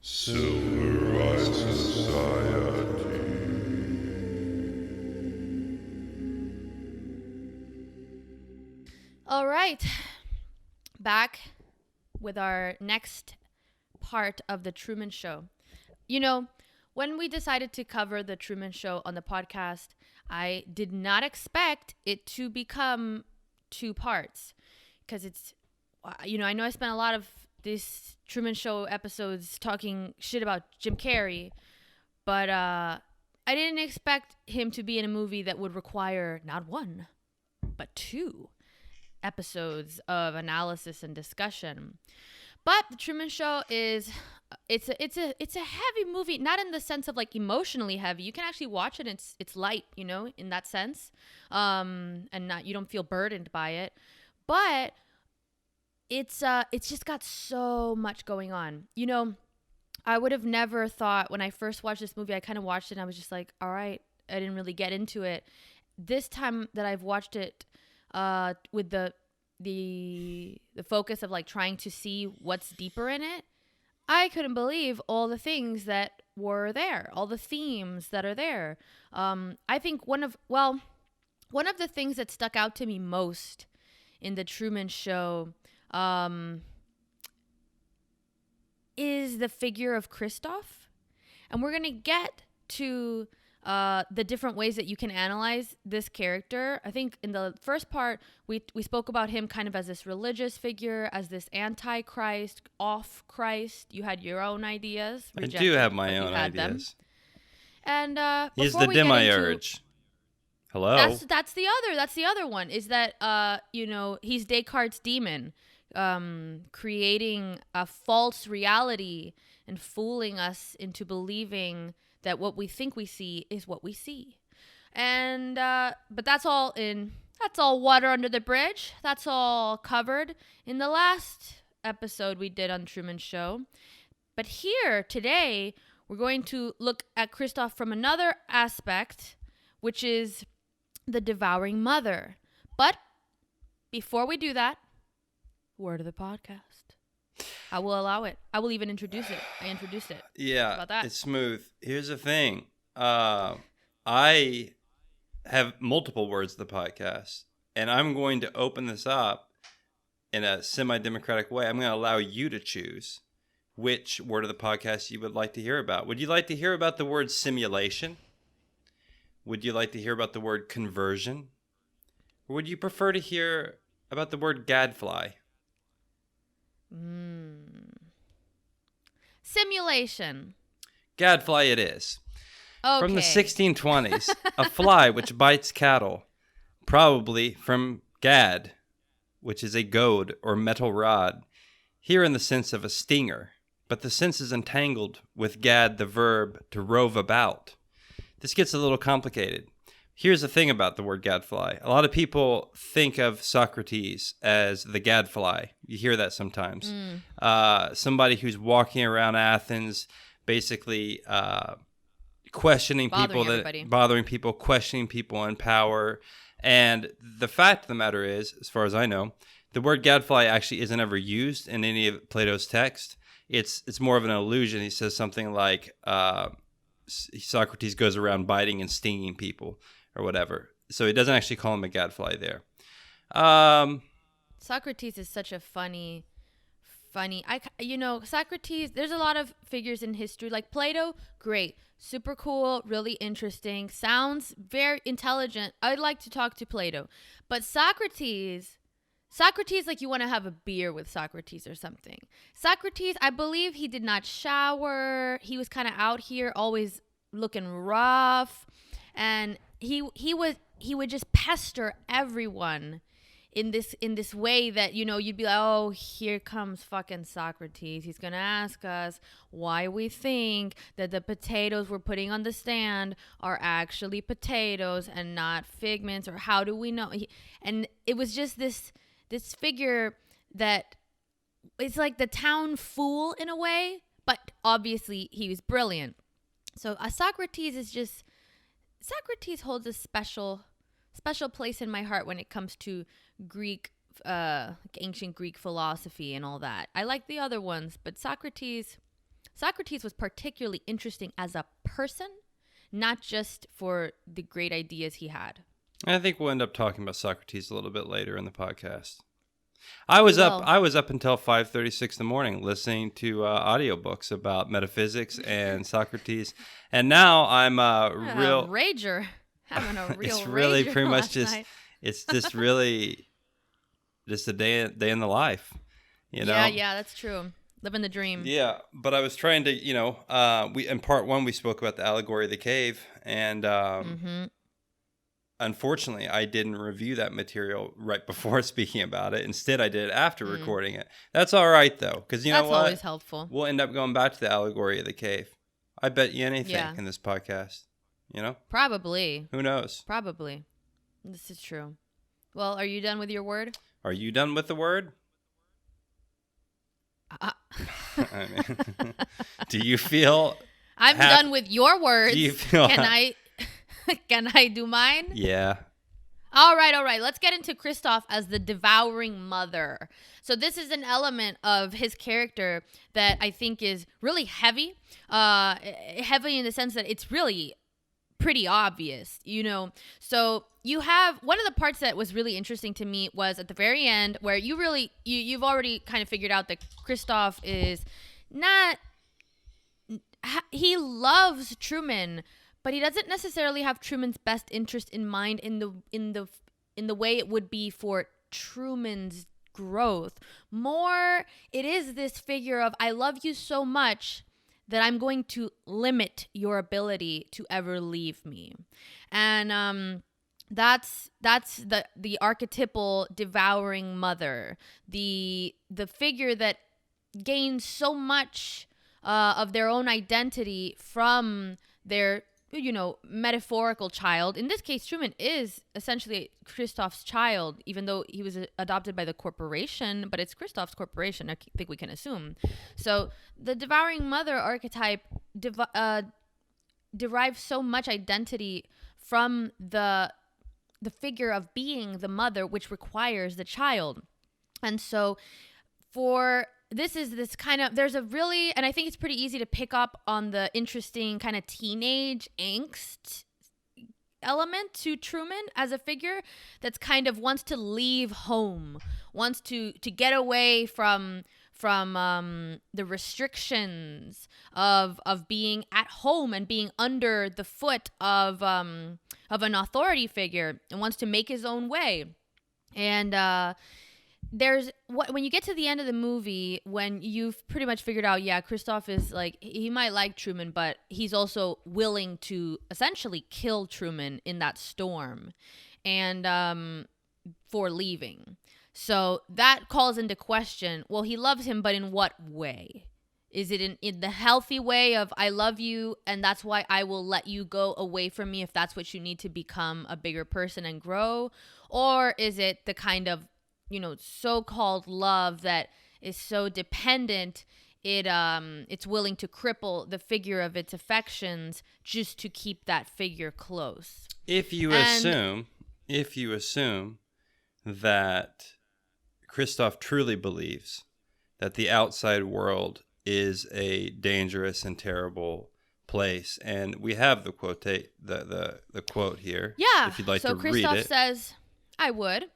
Civilized Society. All right, back with our next part of the Truman Show. You know, when we decided to cover the Truman Show on the podcast, I did not expect it to become two parts because I know I spent a lot of these Truman Show episodes talking shit about Jim Carrey, but I didn't expect him to be in a movie that would require not one, but two episodes of analysis and discussion. But the Truman Show is it's a heavy movie, not in the sense of like emotionally heavy. You can actually watch it. It's light, in that sense, and not you don't feel burdened by it. But it's just got so much going on. I would have never thought when I first watched this movie. I kind of watched it and I was just like, all right, I didn't really get into it. This time that I've watched it, with the focus of like trying to see what's deeper in it, I couldn't believe all the things that were there, all the themes that are there. I think one of the things that stuck out to me most in the Truman Show is the figure of Christoph, and we're gonna get to the different ways that you can analyze this character. I think in the first part, we spoke about him kind of as this religious figure, as this antichrist, off Christ. You had your own ideas. I do have my own ideas. And he's the demiurge. Hello. That's the other one. Is that he's Descartes' demon, creating a false reality and fooling us into believing that what we think we see is what we see. And but that's all water under the bridge. That's all covered in the last episode we did on Truman Show. But here today, we're going to look at Christoph from another aspect, which is the Devouring Mother. But before we do that, word of the podcast. I will allow it. I will even introduce it. I introduced it. Yeah, about that. It's smooth. Here's the thing. I have multiple words of the podcast, and I'm going to open this up in a semi-democratic way. I'm going to allow you to choose which word of the podcast you would like to hear about. Would you like to hear about the word simulation? Would you like to hear about the word conversion? Or would you prefer to hear about the word gadfly? Simulation. Gadfly it is. Okay. From the 1620s, a fly which bites cattle, probably from gad, which is a goad or metal rod, here in the sense of a stinger, but the sense is entangled with gad, the verb to rove about. This gets a little complicated. Here's the thing about the word gadfly. A lot of people think of Socrates as the gadfly. You hear that sometimes. Somebody who's walking around Athens, basically questioning bothering people, questioning people in power. And the fact of the matter is, as far as I know, the word gadfly actually isn't ever used in any of Plato's text. It's more of an illusion. He says something like Socrates goes around biting and stinging people, or whatever. So he doesn't actually call him a gadfly there. Socrates is such a funny, Socrates, there's a lot of figures in history. Like Plato, great, super cool, really interesting, sounds very intelligent. I'd like to talk to Plato. But Socrates, like you want to have a beer with Socrates or something. Socrates, I believe he did not shower. He was kind of out here, always looking rough. And he would just pester everyone in this way that, you'd be like, oh, here comes fucking Socrates. He's going to ask us why we think that the potatoes we're putting on the stand are actually potatoes and not figments, or how do we know? And it was just this figure that it's like the town fool in a way, but obviously he was brilliant. So Socrates holds a special place in my heart when it comes to Greek, ancient Greek philosophy and all that. I like the other ones, but Socrates, Socrates was particularly interesting as a person, not just for the great ideas he had. I think we'll end up talking about Socrates a little bit later in the podcast. I was up until 5:36 in the morning listening to audiobooks about metaphysics and Socrates, and now I'm real rager, having a real. It's really rager pretty much last just night. it's just really just a day in the life, you know. Yeah, that's true. Living the dream. Yeah, but I was trying to, we in part one we spoke about the allegory of the cave, and unfortunately, I didn't review that material right before speaking about it. Instead, I did it after recording it. That's all right, though, because you know what? That's always helpful. We'll end up going back to the allegory of the cave. I bet you anything in this podcast, you know? Probably. Who knows? Probably. This is true. Well, are you done with your word? Are you done with the word? I mean, do you feel... I'm done with your words. Do you feel... Can I do mine? Yeah. All right. Let's get into Christoph as the devouring mother. So this is an element of his character that I think is really heavy. Heavy in the sense that it's really pretty obvious, you know. So you have one of the parts that was really interesting to me was at the very end where you've already kind of figured out that Christoph is not... He loves Truman, but he doesn't necessarily have Truman's best interest in mind in the way it would be for Truman's growth. More, it is this figure of, I love you so much that I'm going to limit your ability to ever leave me. And that's the archetypal devouring mother, the figure that gains so much of their own identity from their, you know, metaphorical child. In this case, Truman is essentially Christoph's child, even though he was adopted by the corporation, but it's Christoph's corporation, I think we can assume. So the devouring mother archetype derives so much identity from the figure of being the mother, which requires the child. And so there's a really, and I think it's pretty easy to pick up on the interesting kind of teenage angst element to Truman as a figure that's kind of wants to leave home, wants to get away from the restrictions of being at home and being under the foot of an authority figure, and wants to make his own way. And when you get to the end of the movie, when you've pretty much figured out, yeah, Christoph is like, he might like Truman, but he's also willing to essentially kill Truman in that storm and for leaving. So that calls into question, well, he loves him, but in what way? Is it in the healthy way of, I love you, and that's why I will let you go away from me if that's what you need to become a bigger person and grow? Or is it the kind of, you know, so-called love that is so dependent, it's willing to cripple the figure of its affections just to keep that figure close? If you assume that Christoph truly believes that the outside world is a dangerous and terrible place, and we have the quote here. Yeah. If you'd like to read it. So Christoph says, I would.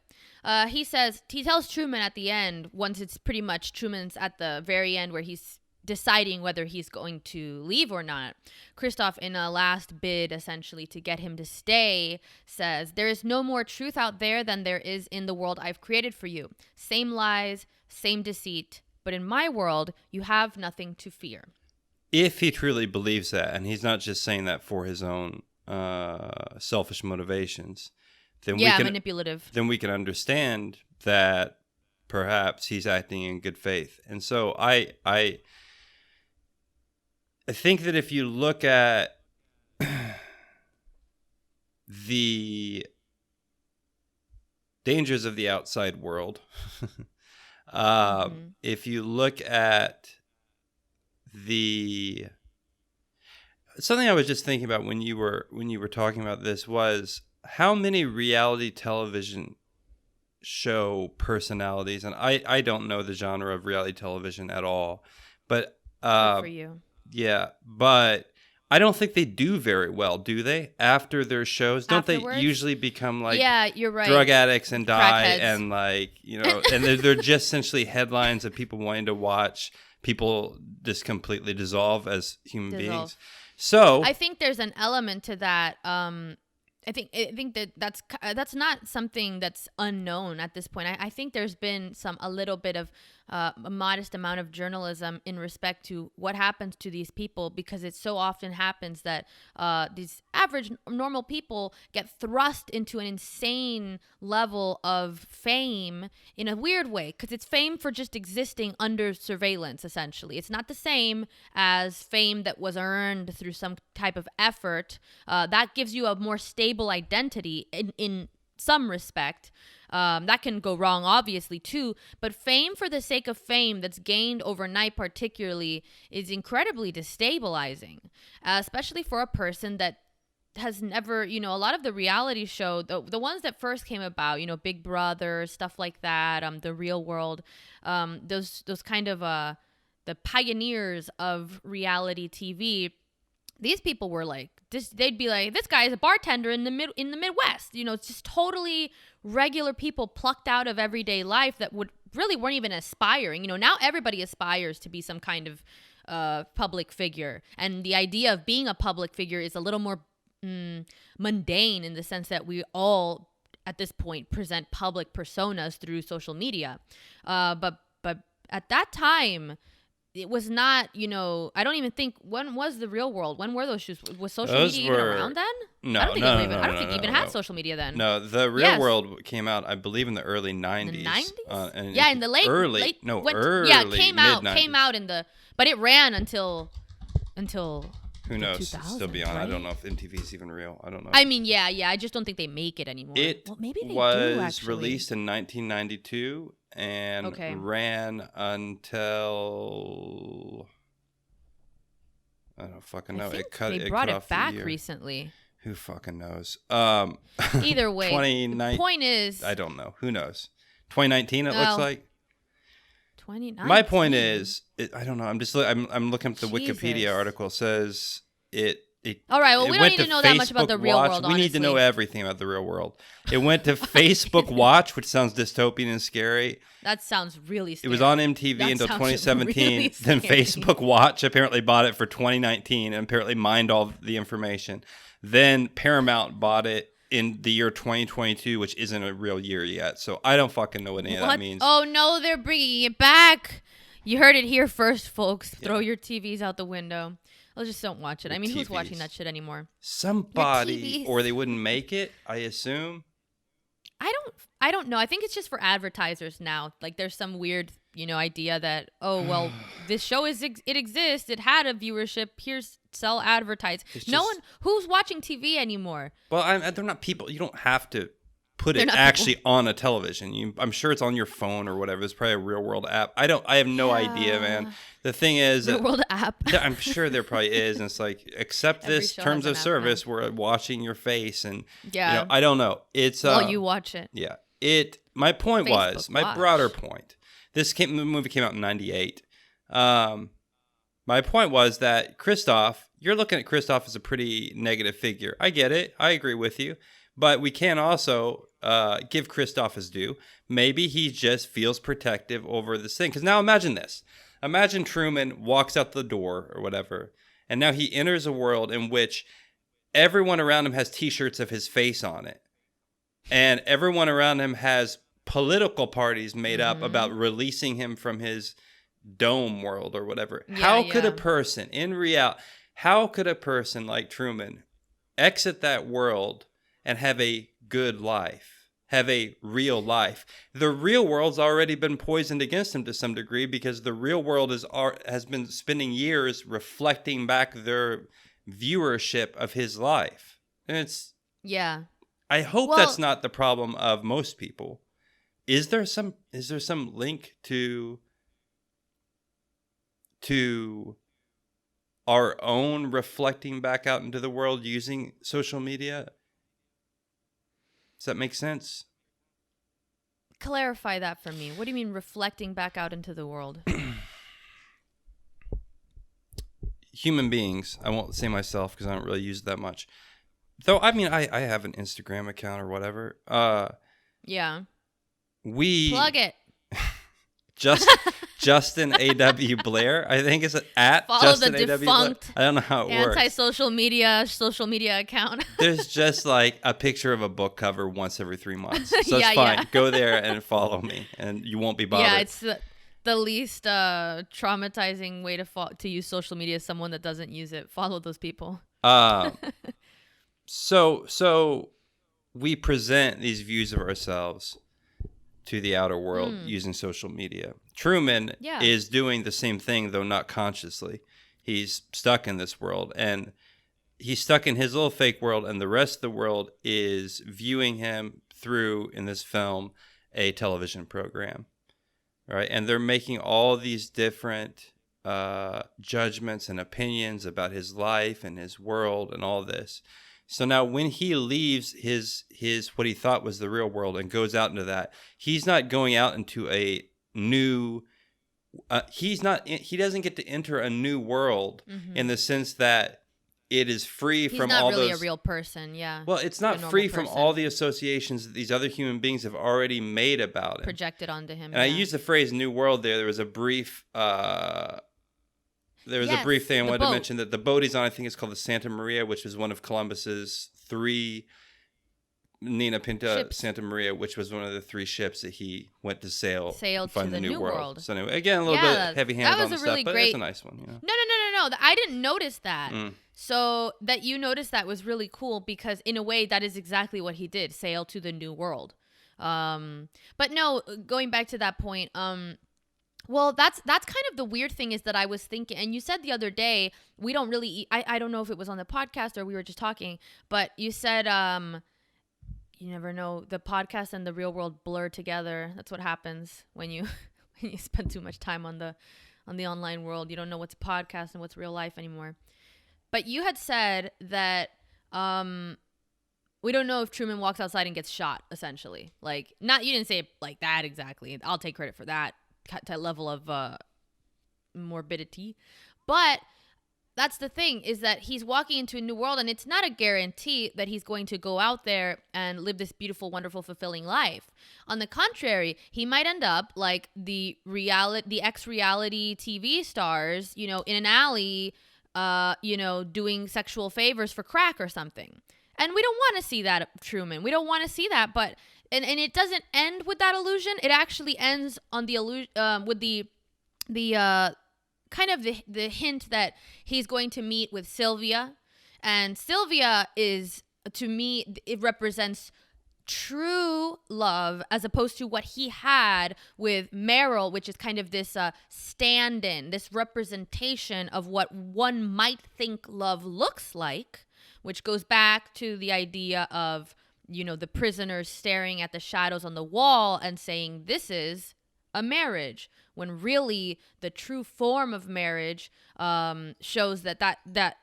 He tells Truman at the end, once it's pretty much Truman's at the very end where he's deciding whether he's going to leave or not. Christoph, in a last bid essentially to get him to stay, says, there is no more truth out there than there is in the world I've created for you. Same lies, same deceit, but in my world, you have nothing to fear. If he truly believes that, and he's not just saying that for his own selfish motivations, manipulative. Then we can understand that perhaps he's acting in good faith. And so I think that if you look at the dangers of the outside world, if you look at something I was just thinking about when you were talking about this was how many reality television show personalities, and I don't know the genre of reality television at all, but Good for you. Yeah, but I don't think they do very well, do they? After their shows, don't Afterwards? they usually become like Yeah, you're right. drug addicts and die, Crackheads. and like and they're just essentially headlines of people wanting to watch people just completely dissolve as human beings. So I think there's an element to that. I think that's not something that's unknown at this point. I think there's been a little bit of a modest amount of journalism in respect to what happens to these people, because it so often happens that these average normal people get thrust into an insane level of fame in a weird way, because it's fame for just existing under surveillance. Essentially, it's not the same as fame that was earned through some type of effort. That gives you a more stable identity in some respect. That can go wrong, obviously, too. But fame for the sake of fame that's gained overnight, particularly, is incredibly destabilizing, especially for a person that has never, a lot of the reality show, the ones that first came about, Big Brother, stuff like that, The Real World, those kind of the pioneers of reality TV. These people were like, they'd be like, this guy is a bartender in the Midwest. It's just totally regular people plucked out of everyday life that weren't even aspiring. Now everybody aspires to be some kind of public figure. And the idea of being a public figure is a little more mundane, in the sense that we all, at this point, present public personas through social media. But at that time, it was not, I don't even think, when was The Real World? When were those shows? Was social media even around then? No, I don't think no, it even had social media then. No, The Real World came out, I believe, in the early 90s. In the 90s? In the early it came out but it ran until who the knows? 2000s, Still be on. right? I don't know if MTV's even real. I don't know. I mean, yeah. I just don't think they make it anymore. Maybe they do, actually. Released in 1992 and ran until, I don't fucking know. They brought it back recently. Who fucking knows? Either way, the point is, I don't know. Who knows? 2019. It looks like. 2019. My point is, I don't know. I'm looking up the Wikipedia article. It says it. All right. Well, we don't need to know that much about The Real World. We need to know everything about The Real World. It went to Facebook Watch, which sounds dystopian and scary. That sounds really scary. It was on MTV until 2017. Really then Facebook Watch apparently bought it for 2019 and apparently mined all the information. Then Paramount bought it in the year 2022, which isn't a real year yet. So I don't fucking know what any of that means. Oh, no, they're bringing it back. You heard it here first, folks. Throw your TVs out the window. Well, just don't watch it. I mean, who's watching that shit anymore? Somebody, or they wouldn't make it, I assume. I don't know. I think it's just for advertisers now. Like, there's some weird, idea that, oh, well, this show it exists. It had a viewership. Here's sell advertise. Who's watching TV anymore? Well, they're not people. You don't have to put it actually on a television. I'm sure it's on your phone or whatever. It's probably a Real World app. I have no idea, man. The thing is, Real World app. I'm sure there probably is, and it's like, accept this terms of service. We're watching your face, and I don't know. It's you watch it. Yeah. My point was, my broader point. The movie came out in 98. My point was that Christoph, you're looking at Christoph as a pretty negative figure. I get it. I agree with you. But we can also give Christoph his due. Maybe he just feels protective over this thing. Because now imagine this. Imagine Truman walks out the door or whatever, and now he enters a world in which everyone around him has T-shirts of his face on it. And everyone around him has political parties made up about releasing him from his dome world or whatever. Yeah, how could a person like Truman exit that world and have a good life, have a real life? The real world's already been poisoned against him to some degree, because the real world has been spending years reflecting back their viewership of his life. And it's... Yeah. I hope that's not the problem of most people. Is there some link to our own reflecting back out into the world using social media? Does that make sense? Clarify that for me. What do you mean reflecting back out into the world? human beings, I won't say myself because I don't really use it that much. Though, I mean, I have an Instagram account or whatever. Yeah. We Plug it. Justin A.W. Blair, I think is at Follow Justin the A.W. Blair. defunct I don't know how it works. Anti-social media account. There's just like a picture of a book cover once every 3 months. So Yeah, it's fine. yeah. Go there and follow me and you won't be bothered. Yeah, it's the least traumatizing way to use social media is someone that doesn't use it. Follow those people. So we present these views of ourselves to the outer world using social media. Truman is doing the same thing, though not consciously. He's stuck in this world, and he's stuck in his little fake world, and the rest of the world is viewing him through, in this film, a television program. Right? And they're making all these different judgments and opinions about his life and his world and all this. So now when he leaves his what he thought was the real world and goes out into that, he's not going out into a new he doesn't get to enter a new world in the sense that it is free from all those. He's not really a real person, yeah. Well, it's not free from all the associations that these other human beings have already made about him. Projected onto him. And I use the phrase new world there. There was a brief a brief thing I wanted to mention that the boat he's on, I think, is called the Santa Maria, which was one of Columbus's 3 Nina Pinta ships. Santa Maria, which was one of the 3 ships that he went to sail to find the New World. So anyway, again, a little bit heavy-handed on the stuff, but it's a nice one. You know? No. I didn't notice that. So that you noticed that was really cool because in a way that is exactly what he did, sail to the New World. But no, going back to that point, well, that's kind of the weird thing is that I was thinking, and you said the other day, we don't really eat, I don't know if it was on the podcast or we were just talking, but you said, you never know, the podcast and the real world blur together. That's what happens when you when you spend too much time on the online world. You don't know what's podcast and what's real life anymore. But you had said that we don't know if Truman walks outside and gets shot, essentially. Like, not, you didn't say it like that exactly. I'll take credit for that level of morbidity. But that's the thing, is that he's walking into a new world, and it's not a guarantee that he's going to go out there and live this beautiful, wonderful, fulfilling life. On the contrary, he might end up like the ex-reality TV stars, you know, in an alley, you know, doing sexual favors for crack or something. And we don't want to see that, Truman. We don't want to see that, but and it doesn't end with that illusion. It actually ends on the illusion with the kind of the hint that he's going to meet with Sylvia, and Sylvia is, to me, it represents true love as opposed to what he had with Meryl, which is kind of this stand-in, this representation of what one might think love looks like, which goes back to the idea of, you know, the prisoners staring at the shadows on the wall and saying, this is a marriage, when really the true form of marriage shows that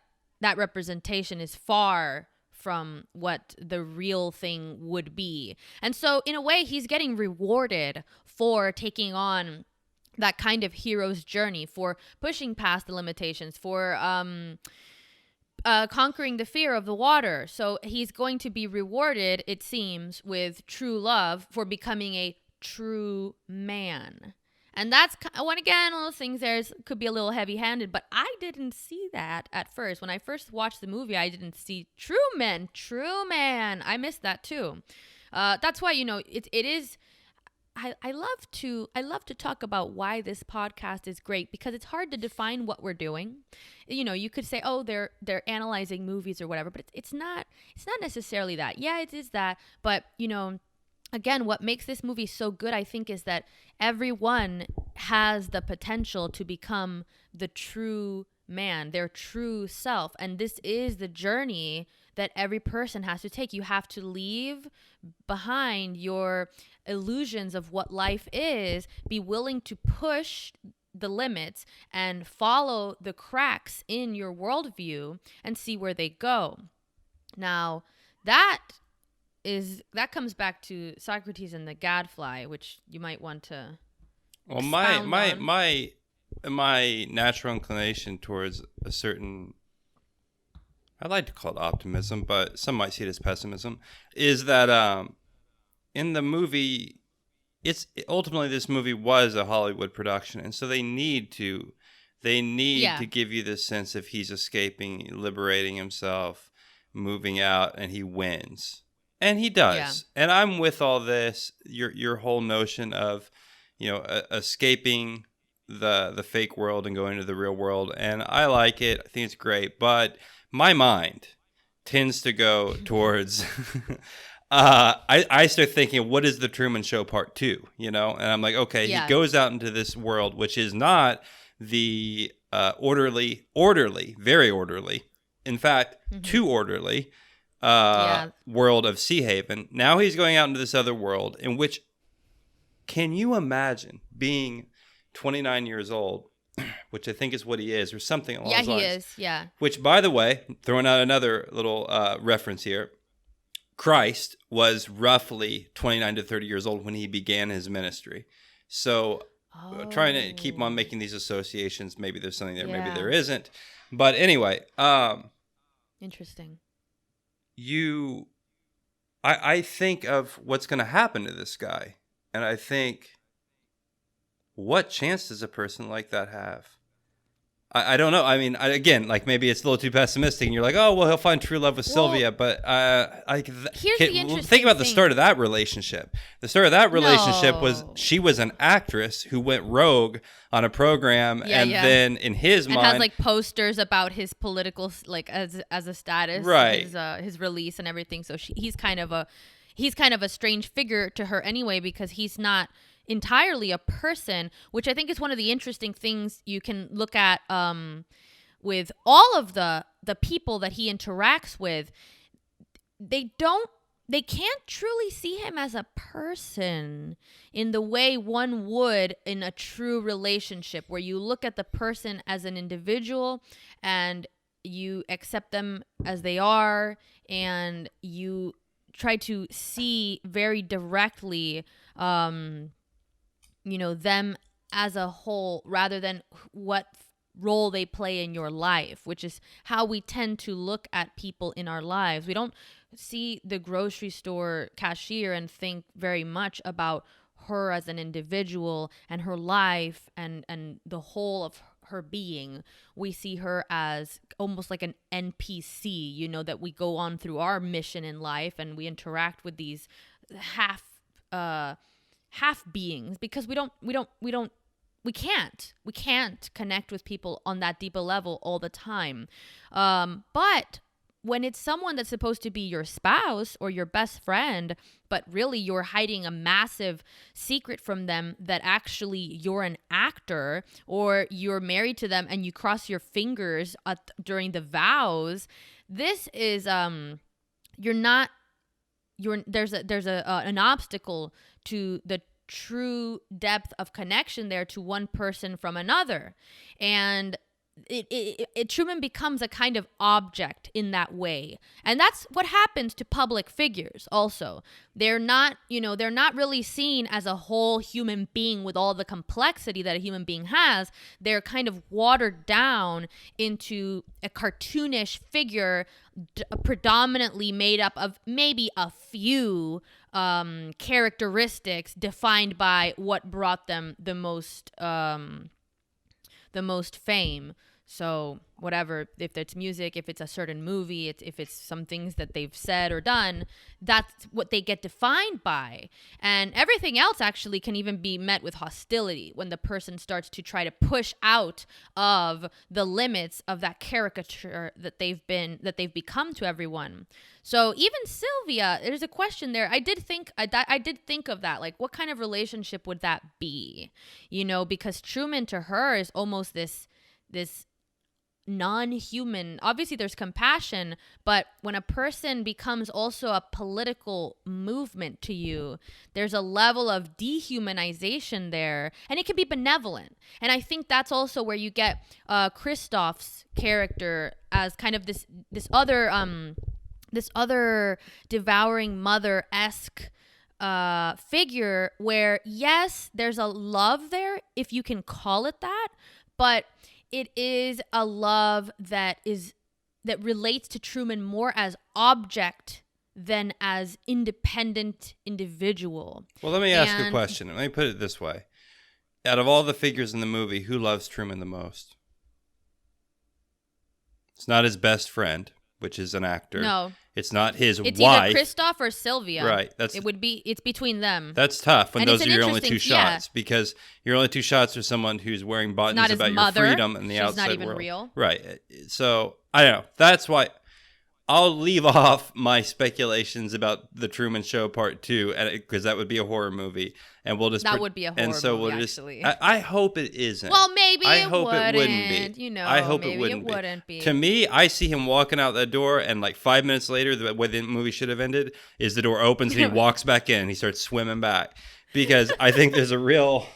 representation is far from what the real thing would be. And so in a way, he's getting rewarded for taking on that kind of hero's journey, for pushing past the limitations, for conquering the fear of the water. So he's going to be rewarded, it seems, with true love for becoming a true man. And that's, when again, all those things there could be a little heavy-handed, but I didn't see that at first. When I first watched the movie, I didn't see true man. I missed that too. That's why, you know, it is. I love to talk about why this podcast is great, because it's hard to define what we're doing. You know, you could say, oh, they're analyzing movies or whatever, but it's not necessarily that. Yeah, it is that, but you know, again, what makes this movie so good, I think, is that everyone has the potential to become the true man, their true self. And this is the journey that every person has to take. You have to leave behind your illusions of what life is, be willing to push the limits and follow the cracks in your worldview and see where they go. Now, that comes back to Socrates and the Gadfly, which you might want to. Well, my my natural inclination towards a certain, I like to call it optimism, but some might see it as pessimism, is that in the movie, it's ultimately this movie was a Hollywood production, and so they need to give you this sense of he's escaping, liberating himself, moving out, and he wins. And he does. Yeah. And I'm with all this, your whole notion of, escaping the fake world and going to the real world. And I like it. I think it's great. But my mind tends to go towards I start thinking, what is the Truman Show Part 2? And I'm like, okay, he goes out into this world, which is not the orderly, very orderly, in fact, too orderly world of Seahaven. Now he's going out into this other world in which, can you imagine being 29 years old, which I think is what he is, or something along those lines. Yeah, he is, yeah. Which, by the way, throwing out another little reference here, Christ was roughly 29 to 30 years old when he began his ministry. So trying to keep on making these associations, maybe there's something there, maybe there isn't. But anyway. Interesting. I think of what's going to happen to this guy. And I think, what chance does a person like that have? I don't know. I mean, again, like maybe it's a little too pessimistic, and you're like, oh, well, he'll find true love with Sylvia. But think about the start of that relationship. The start of that relationship was she was an actress who went rogue on a program, then in his mind, has like posters about his political, like as a status, right? His release and everything. So he's kind of a strange figure to her anyway, because he's not entirely a person, which I think is one of the interesting things you can look at with all of the people that he interacts with. They can't truly see him as a person in the way one would in a true relationship, where you look at the person as an individual and you accept them as they are, and you try to see very directly them as a whole, rather than what role they play in your life, which is how we tend to look at people in our lives. We don't see the grocery store cashier and think very much about her as an individual and her life and the whole of her being. We see her as almost like an NPC, that we go on through our mission in life, and we interact with these half beings, because we can't connect with people on that deeper level all the time. But when it's someone that's supposed to be your spouse or your best friend, but really you're hiding a massive secret from them, that actually you're an actor, or you're married to them and you cross your fingers during the vows, this is there's an obstacle to the true depth of connection there to one person from another. And Truman becomes a kind of object in that way. And that's what happens to public figures also. They're not really seen as a whole human being with all the complexity that a human being has. They're kind of watered down into a cartoonish figure, predominantly made up of maybe a few characteristics defined by what brought them the most fame. So whatever, if it's music, if it's a certain movie, if it's some things that they've said or done, that's what they get defined by. And everything else actually can even be met with hostility when the person starts to try to push out of the limits of that caricature that they've become to everyone. So even Sylvia, there's a question there. I did think of that. Like, what kind of relationship would that be? Because Truman to her is almost this non-human. Obviously there's compassion, but when a person becomes also a political movement to you, there's a level of dehumanization there, and it can be benevolent. And I think that's also where you get Christoph's character as kind of this other Devouring Mother-esque figure, where yes, there's a love there, if you can call it that, but it is a love that relates to Truman more as object than as independent individual. Well, let me ask a question. Let me put it this way. Out of all the figures in the movie, who loves Truman the most? It's not his best friend, which is an actor. No. It's not his it's wife. It's either Christoph or Sylvia. Right. It's between them. That's tough when and those are your only two shots, because your only two shots are someone who's wearing buttons about your freedom in the outside world. She's not even real. Right. So, I don't know. That's why I'll leave off my speculations about the Truman Show Part 2, because that would be a horror movie, and we'll just that would be a horror movie. Actually, I hope it isn't. Well, maybe I hope it wouldn't be. You know, I hope maybe it wouldn't be. To me, I see him walking out that door, and like 5 minutes later, the way the movie should have ended is the door opens and he walks back in and he starts swimming back, because I think there's a real.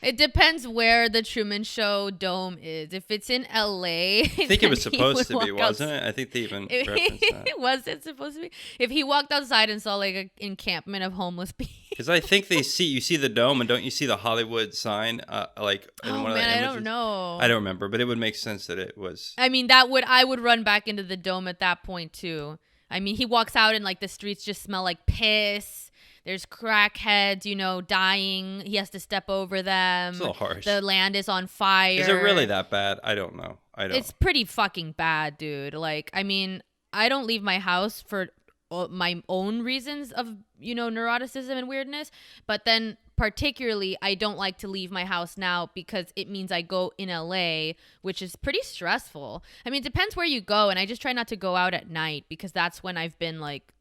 It depends where the Truman Show dome is. If it's in LA, I think it was supposed to be, wasn't it? I think they even referenced that. Was it supposed to be? If he walked outside and saw like an encampment of homeless people. Because I think you see the dome, and don't you see the Hollywood sign? Like in one of the images? I don't know. I don't remember, but it would make sense that it was. I mean, I would run back into the dome at that point too. I mean, he walks out and like the streets just smell like piss. There's crackheads, dying. He has to step over them. It's a little harsh. The land is on fire. Is it really that bad? I don't know. It's pretty fucking bad, dude. Like, I mean, I don't leave my house for my own reasons of, neuroticism and weirdness. But then particularly, I don't like to leave my house now because it means I go in LA, which is pretty stressful. I mean, it depends where you go. And I just try not to go out at night because that's when I've been like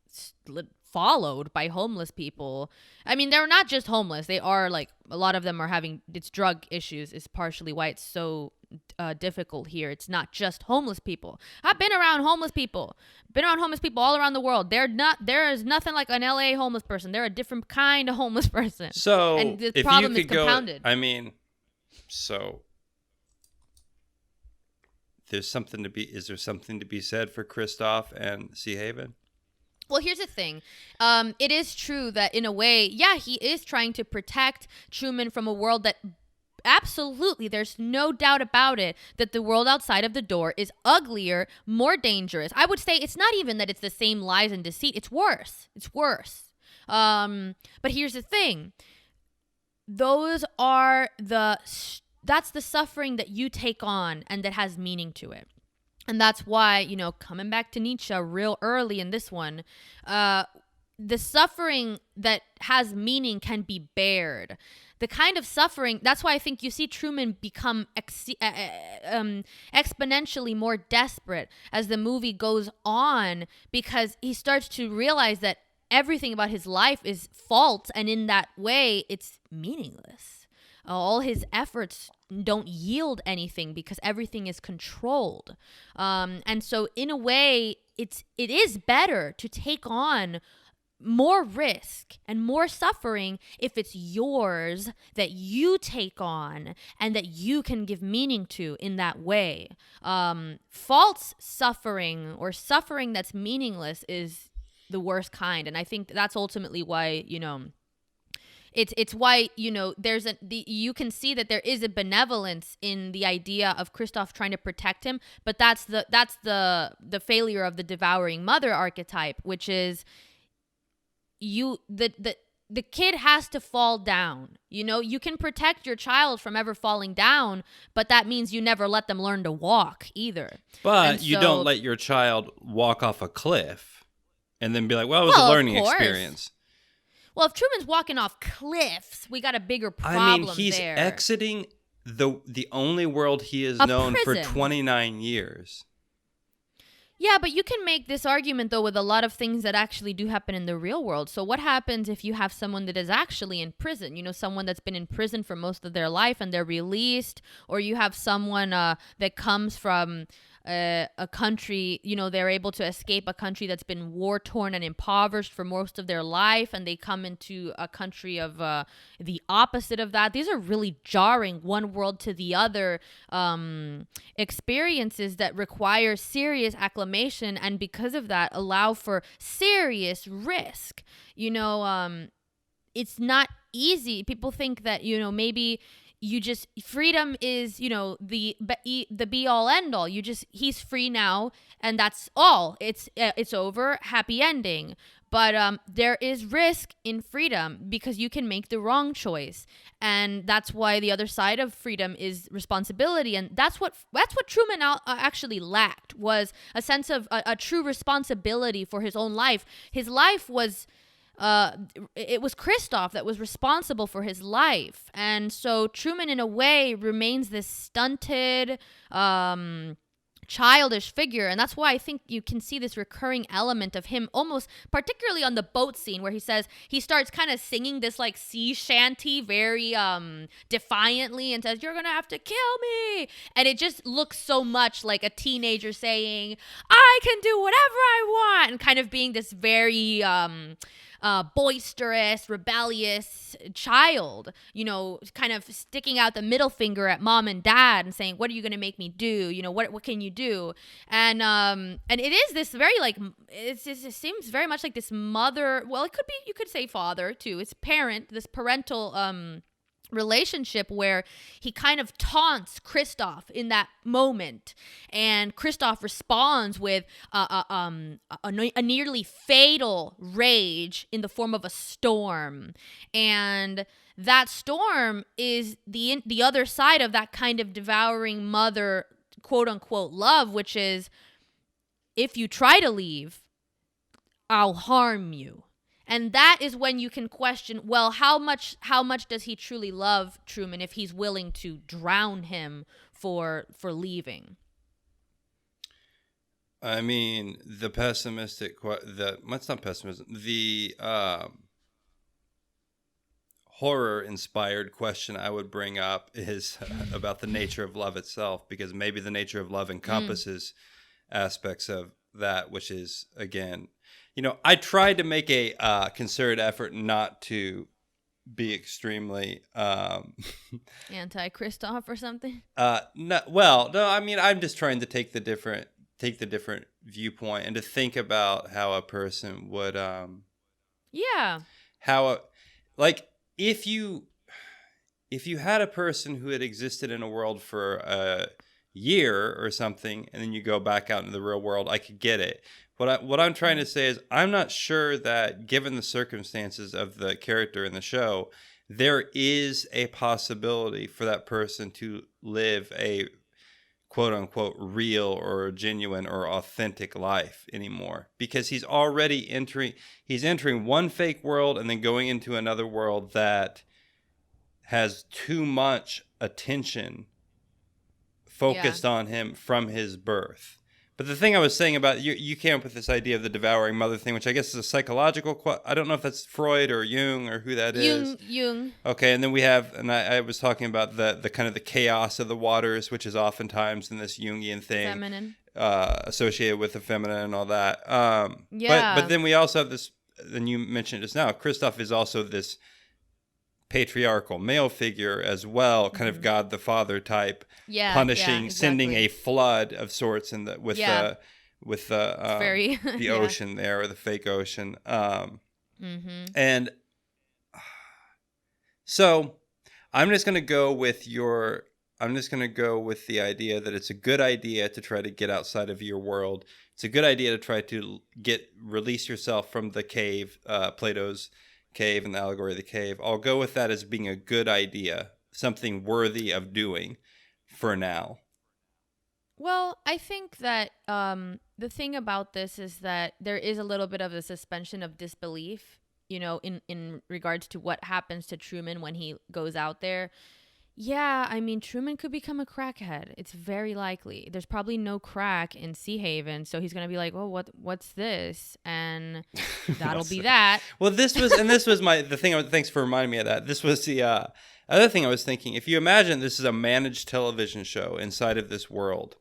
followed by homeless people. I mean, they're not just homeless. They are like, a lot of them are having, it's drug issues is partially why it's so difficult here. It's not just homeless people. I've been around homeless people all around the world. There is nothing like an LA homeless person. They're a different kind of homeless person. So and the problem is compounded. Is there something to be said for Christoph and Seahaven? Well, here's the thing. It is true that in a way, yeah, he is trying to protect Truman from a world that absolutely, there's no doubt about it, that the world outside of the door is uglier, more dangerous. I would say it's not even that it's the same lies and deceit. It's worse. But here's the thing. That's the suffering that you take on and that has meaning to it. And that's why, coming back to Nietzsche real early in this one, the suffering that has meaning can be bared. The kind of suffering, that's why I think you see Truman become exponentially more desperate as the movie goes on, because he starts to realize that everything about his life is false, and in that way, it's meaningless. All his efforts don't yield anything because everything is controlled. And so in a way, it is better to take on more risk and more suffering if it's yours, that you take on and that you can give meaning to in that way. False suffering or suffering that's meaningless is the worst kind. And I think that's ultimately why, it's why, you can see that there is a benevolence in the idea of Christoph trying to protect him, but that's the failure of the devouring mother archetype, which is the kid has to fall down. You can protect your child from ever falling down, but that means you never let them learn to walk either. But you don't let your child walk off a cliff and then be like, well, it was a learning experience. Well, if Truman's walking off cliffs, we got a bigger problem. I mean, he's exiting the only world he has known for 29 years. Yeah, but you can make this argument, though, with a lot of things that actually do happen in the real world. So what happens if you have someone that is actually in prison? Someone that's been in prison for most of their life and they're released, or you have someone that comes from a country, they're able to escape a country that's been war-torn and impoverished for most of their life, and they come into a country of the opposite of that. These are really jarring, one world to the other experiences that require serious acclimation, and because of that, allow for serious risk. It's not easy. People think that, maybe freedom is, the be all end all. He's free now, and that's all. It's over, happy ending. But there is risk in freedom because you can make the wrong choice, and that's why the other side of freedom is responsibility, and that's what Truman actually lacked, was a sense of a true responsibility for his own life. His life was. It was Christoph that was responsible for his life, and so Truman, in a way, remains this stunted, childish figure, and that's why I think you can see this recurring element of him, almost particularly on the boat scene, where he starts kind of singing this like sea shanty very defiantly and says, "You're gonna have to kill me," and it just looks so much like a teenager saying, "I can do whatever I want," and kind of being this very boisterous, rebellious child, kind of sticking out the middle finger at mom and dad and saying, "What are you going to make me do? What can you do?" And it is this very like, it seems very much like this mother. Well, it could be, you could say father too. It's this parental relationship where he kind of taunts Christoph in that moment, and Christoph responds with a nearly fatal rage in the form of a storm, and that storm is the other side of that kind of devouring mother, quote unquote, love, which is, if you try to leave, I'll harm you. And that is when you can question, well, how much does he truly love Truman if he's willing to drown him for leaving? I mean, the it's not pessimism, the horror-inspired question I would bring up is about the nature of love itself, because maybe the nature of love encompasses aspects of that, which is, again, I tried to make a concerted effort not to be extremely anti-Christoph or something. No, well, no. I mean, I'm just trying to take the different viewpoint and to think about how a person would like if you had a person who had existed in a world for a year or something, and then you go back out into the real world, I could get it. What I'm trying to say is, I'm not sure that, given the circumstances of the character in the show, there is a possibility for that person to live a quote unquote real or genuine or authentic life anymore, because he's already entering one fake world and then going into another world that has too much attention focused on him from his birth. But the thing I was saying about you came up with this idea of the devouring mother thing, which I guess is a psychological. I don't know if that's Freud or Jung or who that is. Jung. Okay, and then we have, and I was talking about the kind of the chaos of the waters, which is oftentimes in this Jungian thing, feminine, associated with the feminine and all that. Yeah. But then we also have this. And you mentioned it just now. Christoph is also this patriarchal male figure as well, kind of God the Father type, punishing, exactly. Sending a flood of sorts in the the ocean there, or the fake ocean. And so I'm just gonna go with the idea that it's a good idea to try to get outside of your world. It's a good idea to try to release yourself from the cave, Plato's cave and the allegory of the cave. I'll go with that as being a good idea, something worthy of doing for now. Well, I think that the thing about this is that there is a little bit of a suspension of disbelief, in regards to what happens to Truman when he goes out there. Yeah, I mean, Truman could become a crackhead. It's very likely. There's probably no crack in Seahaven, so he's gonna be like, "Oh, what's this?" And that'll be that. Well, this was the thing. Thanks for reminding me of that. This was the other thing I was thinking. If you imagine this is a managed television show inside of this world,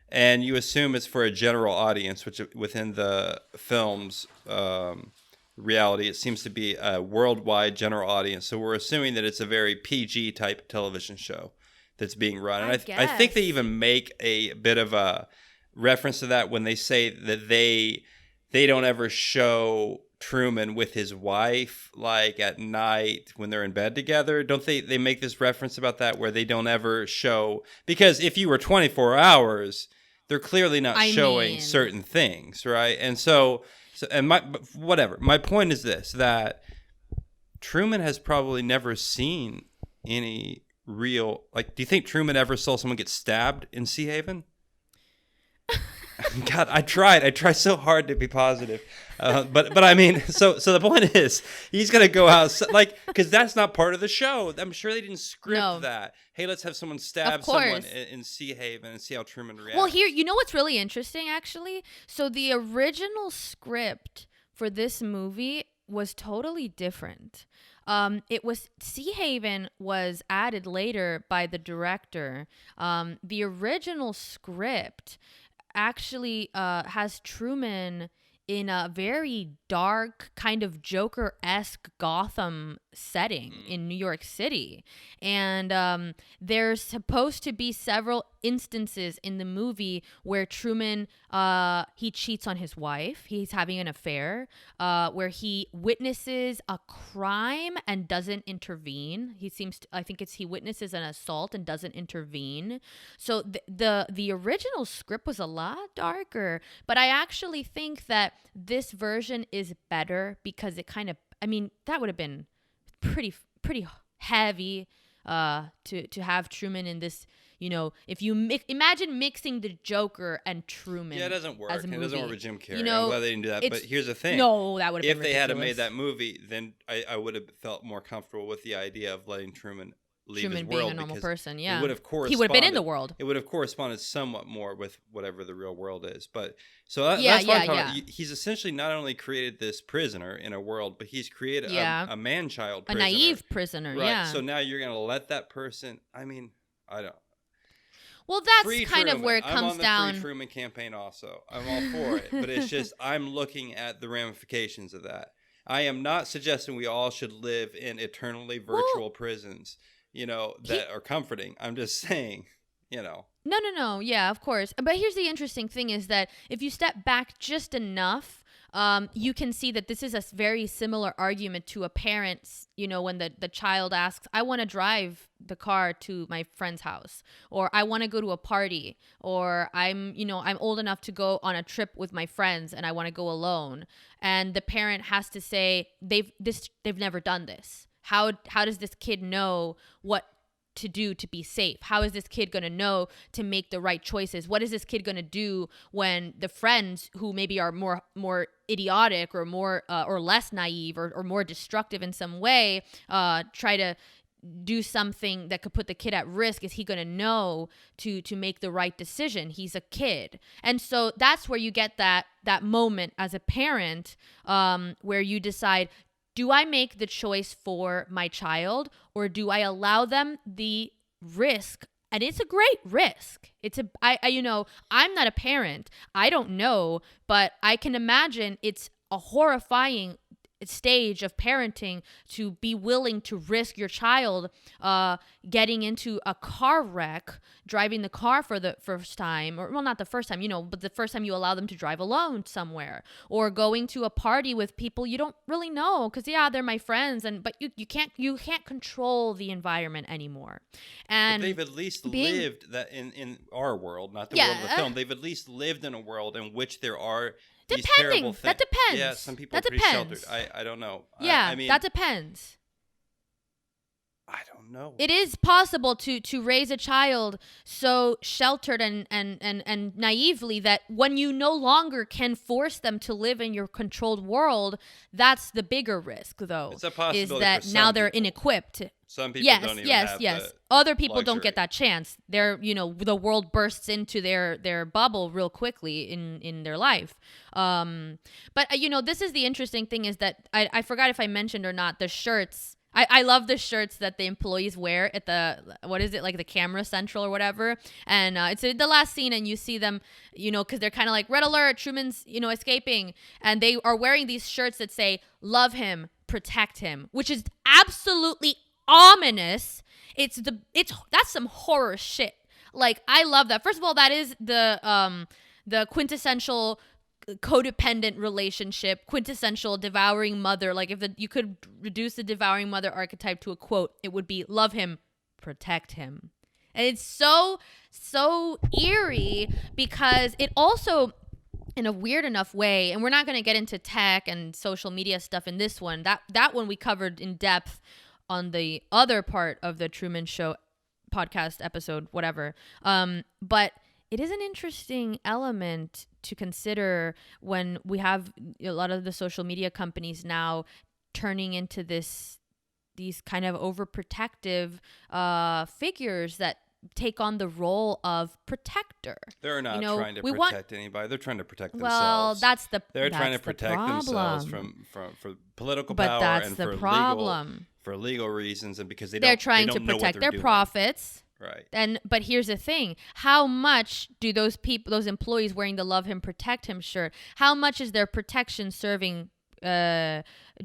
and you assume it's for a general audience, which within the film's reality, it seems to be a worldwide general audience. So we're assuming that it's a very PG type television show that's being run. And I think they even make a bit of a reference to that when they say that they don't ever show Truman with his wife, like at night when they're in bed together? Don't they make this reference about that where they don't ever show? Because if you were 24 hours, they're clearly not showing certain things, right? And so and whatever. My point is this, that Truman has probably never seen any real, like, do you think Truman ever saw someone get stabbed in Seahaven? God, I tried so hard to be positive, but I mean, so the point is, he's gonna go out, like, because that's not part of the show. I'm sure they didn't script that. Hey, let's have someone stab someone in Seahaven and see how Truman reacts. Well, here, you know what's really interesting, actually? So the original script for this movie was totally different. Seahaven was added later by the director. The original script actually has Truman in a very dark, kind of Joker-esque Gotham setting in New York City. And there's supposed to be several instances in the movie where Truman, he cheats on his wife. He's having an affair, where he witnesses a crime and doesn't intervene. He witnesses an assault and doesn't intervene. So the original script was a lot darker, but I actually think that this version is better because it kind of, I mean, that would have been pretty heavy to have Truman in this, you know, if you imagine mixing the Joker and Truman. Yeah, it doesn't work. It doesn't work with Jim Carrey. You know, I'm glad they didn't do that. But here's the thing. No, that would have been ridiculous. If they had made that movie, then I would have felt more comfortable with the idea of letting Truman leave his world, being a normal person. Yeah, he would have been in the world. It would have corresponded somewhat more with whatever the real world is. But so that's what I'm talking about. He's essentially not only created this prisoner in a world, but he's created a man-child prisoner, a naive prisoner. Right. Yeah. So now you're gonna let that person. I mean, I don't. Well, that's Free kind Truman. of where it comes I'm on the down. Free Truman campaign also. I'm all for it. But it's just, I'm looking at the ramifications of that. I am not suggesting we all should live in eternally virtual prisons, you know, that are comforting. I'm just saying, you know. No. Yeah, of course. But here's the interesting thing is that if you step back just enough, you can see that this is a very similar argument to a parent's, you know, when the child asks, I want to drive the car to my friend's house, or I want to go to a party, or I'm old enough to go on a trip with my friends and I want to go alone. And the parent has to say they've never done this. How does this kid know what to do to be safe? How is this kid going to know to make the right choices? What is this kid going to do when the friends who maybe are more idiotic or more or less naive or more destructive in some way try to do something that could put the kid at risk? Is he going to know to make the right decision? He's a kid. And so that's where you get that moment as a parent where you decide, do I make the choice for my child, or do I allow them the risk? And it's a great risk. I'm not a parent. I don't know, but I can imagine it's a horrifying stage of parenting to be willing to risk your child getting into a car wreck, driving the car for the first time, or well, not the first time, but the first time you allow them to drive alone somewhere, or going to a party with people you don't really know because they're my friends, but you can't control the environment anymore. And but they've at least lived that in our world, not the world of the film. They've at least lived in a world in which there are these terrible things. That depends. Yeah, some people are pretty sheltered. I don't know. Yeah, I mean, that depends. I don't know. It is possible to raise a child so sheltered and naively that when you no longer can force them to live in your controlled world, that's the bigger risk, though. It's a possibility is that for some now they're people. inequipped. Some people don't even have the Other people don't luxury. get that chance. The world bursts into their bubble real quickly in their life. But this is the interesting thing is that I forgot if I mentioned or not, the shirts. I love the shirts that the employees wear at like the camera central or whatever. And it's the last scene and you see them, because they're kind of like, red alert, Truman's, escaping. And they are wearing these shirts that say, love him, protect him, which is absolutely ominous. That's some horror shit. Like, I love that. First of all, that is the quintessential codependent relationship, quintessential devouring mother. Like if you could reduce the devouring mother archetype to a quote, it would be love him, protect him. And it's so eerie because it also, in a weird enough way, and we're not going to get into tech and social media stuff in this one. That one we covered in depth on the other part of the Truman Show podcast episode, whatever. But it is an interesting element to consider when we have a lot of the social media companies now turning into these kind of overprotective figures that take on the role of protector. They're not trying to protect anybody. They're trying to protect themselves. Well, they're trying to protect themselves from for political power that's and the problem. For legal reasons, and because they're trying to protect their profits. Right. But here's the thing: how much do those employees wearing the "Love Him, Protect Him" shirt? How much is their protection serving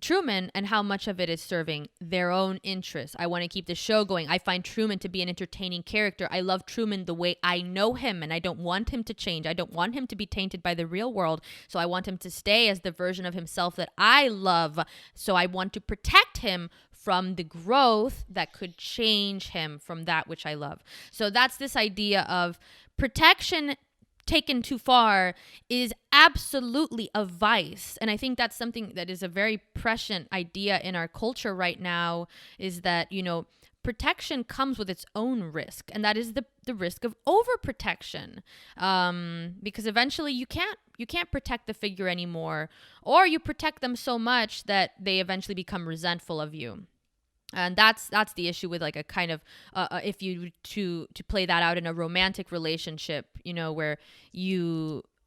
Truman, and how much of it is serving their own interests? I want to keep the show going. I find Truman to be an entertaining character. I love Truman the way I know him, and I don't want him to change. I don't want him to be tainted by the real world. So I want him to stay as the version of himself that I love. So I want to protect him from the growth that could change him from that which I love. So that's this idea of protection taken too far is absolutely a vice. And I think that's something that is a very prescient idea in our culture right now, is that, protection comes with its own risk, and that is the risk of overprotection, because eventually you can't protect the figure anymore, or you protect them so much that they eventually become resentful of you. And that's the issue with like a kind of if you to play that out in a romantic relationship, where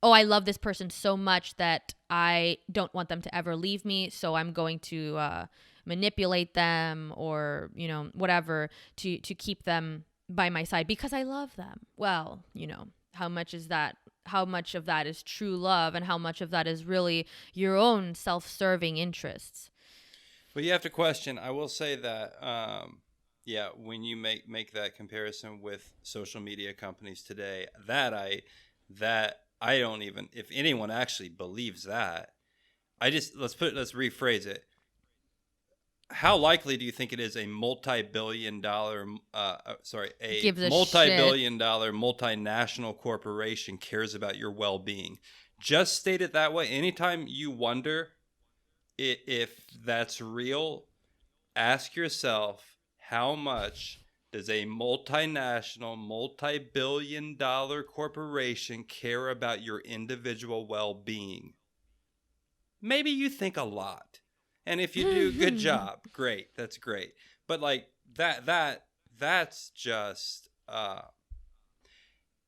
I love this person so much that I don't want them to ever leave me, so I'm going to manipulate them or whatever to keep them by my side because I love them. Well, how much of that is true love, and how much of that is really your own self-serving interests? Well, you have to question. I will say that, when you make that comparison with social media companies today, that I don't even, if anyone actually believes that, let's rephrase it. How likely do you think it is a multi-billion dollar multinational corporation cares about your well-being? Just state it that way. Anytime you wonder if that's real, ask yourself, how much does a multinational, multi-billion dollar corporation care about your individual well-being? Maybe you think a lot. And if you do, good job. Great. That's great. But like that's just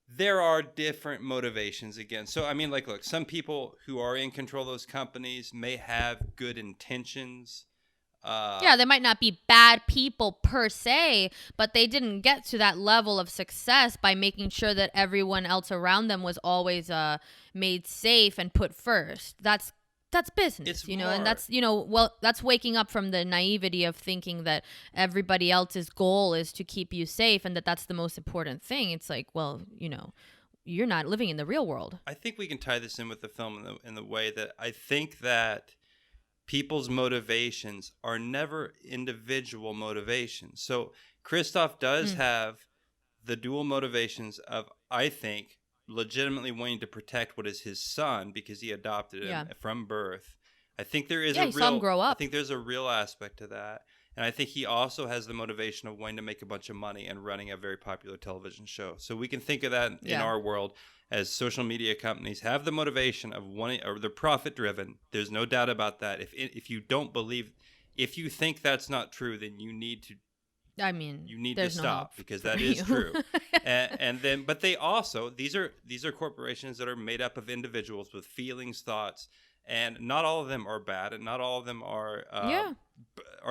there are different motivations again. So, I mean, like, look, some people who are in control of those companies may have good intentions. They might not be bad people per se, but they didn't get to that level of success by making sure that everyone else around them was always made safe and put first. That's business, and that's, that's waking up from the naivety of thinking that everybody else's goal is to keep you safe and that's the most important thing. It's like, well, you're not living in the real world. I think we can tie this in with the film in the way that I think that people's motivations are never individual motivations. So Christoph does have the dual motivations of, I think, legitimately wanting to protect what is his son because he adopted him from birth. I think there is saw him grow up. I think there's a real aspect to that. And I think he also has the motivation of wanting to make a bunch of money and running a very popular television show. So we can think of that in our world as social media companies have the motivation of wanting, or they're profit driven. There's no doubt about that. If you don't believe, if you think that's not true, then you need to stop, because that is true. and then, but they also, these are corporations that are made up of individuals with feelings, thoughts, and not all of them are bad, and not all of them are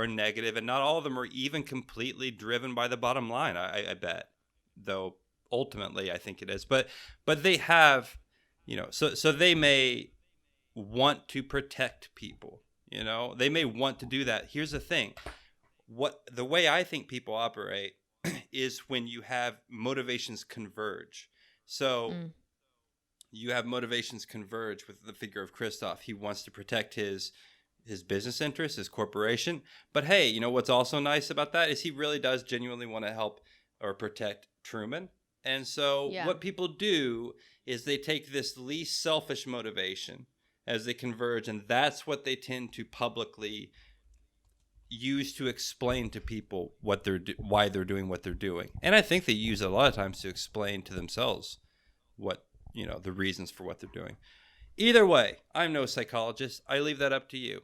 negative, and not all of them are even completely driven by the bottom line. I bet, though ultimately I think it is. But they have, so they may want to protect people. They may want to do that. Here's the thing. The way I think people operate is when you have motivations converge. So you have motivations converge with the figure of Christoph. He wants to protect his business interests, his corporation. But hey, you know what's also nice about that is he really does genuinely want to help or protect Truman. And so what people do is they take this least selfish motivation as they converge, and that's what they tend to publicly use to explain to people why they're doing what they're doing. And I think they use it a lot of times to explain to themselves what, the reasons for what they're doing. Either way, I'm no psychologist. I leave that up to you.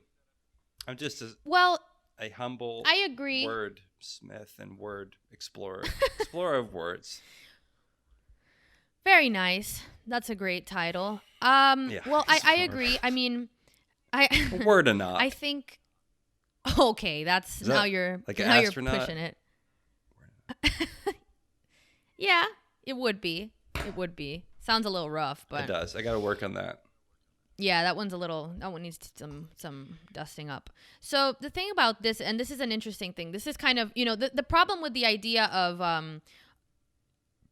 I'm just a humble I agree. wordsmith and word explorer of words. Very nice. That's a great title. Yeah, well, I agree. I mean, Word or not. I think. Okay, that's now you're like an now you're astronaut? pushing it. Yeah, it would be. It would be. Sounds a little rough, but It does. I got to work on that. yeah, that one needs some dusting up. So the thing about this, and this is an interesting thing. This is kind of the problem with the idea of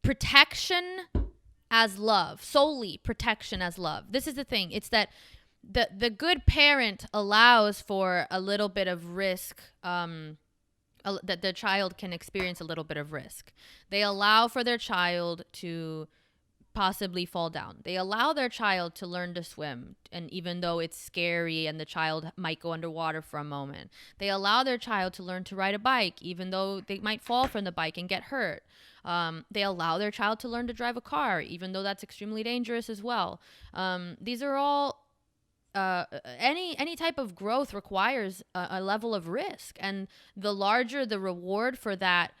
protection as love, solely protection as love. This is the thing. It's that the good parent allows for a little bit of risk, that the child can experience a little bit of risk. They allow for their child to possibly fall down. They allow their child to learn to swim, and even though it's scary and the child might go underwater for a moment, they allow their child to learn to ride a bike, even though they might fall from the bike and get hurt. They allow their child to learn to drive a car, even though that's extremely dangerous as well. These are all any type of growth requires a level of risk, and the larger the reward for that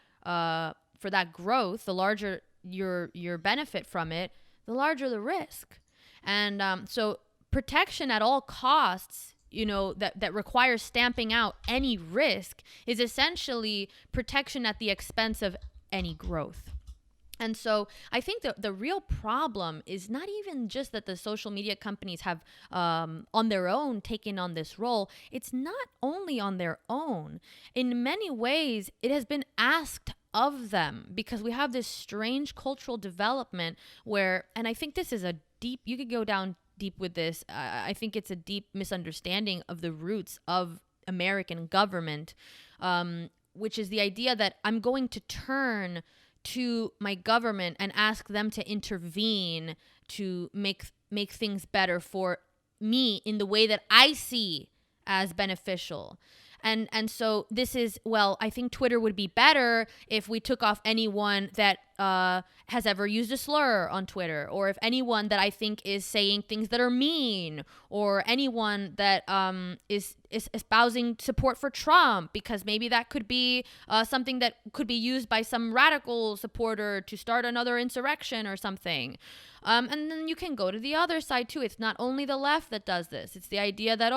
growth, the larger your benefit from it, the larger the risk. And so protection at all costs, that requires stamping out any risk, is essentially protection at the expense of any growth. And so I think the real problem is not even just that the social media companies have on their own taken on this role. It's not only on their own. In many ways, it has been asked of them, because we have this strange cultural development where, and I think this is you could go down deep with this. I think it's a deep misunderstanding of the roots of American government, which is the idea that I'm going to turn to my government and ask them to intervene to make things better for me in the way that I see as beneficial. And so this is, I think Twitter would be better if we took off anyone that has ever used a slur on Twitter, or if anyone that I think is saying things that are mean, or anyone that is espousing support for Trump, because maybe that could be something that could be used by some radical supporter to start another insurrection or something. And then you can go to the other side too. It's not only the left that does this. It's the idea that,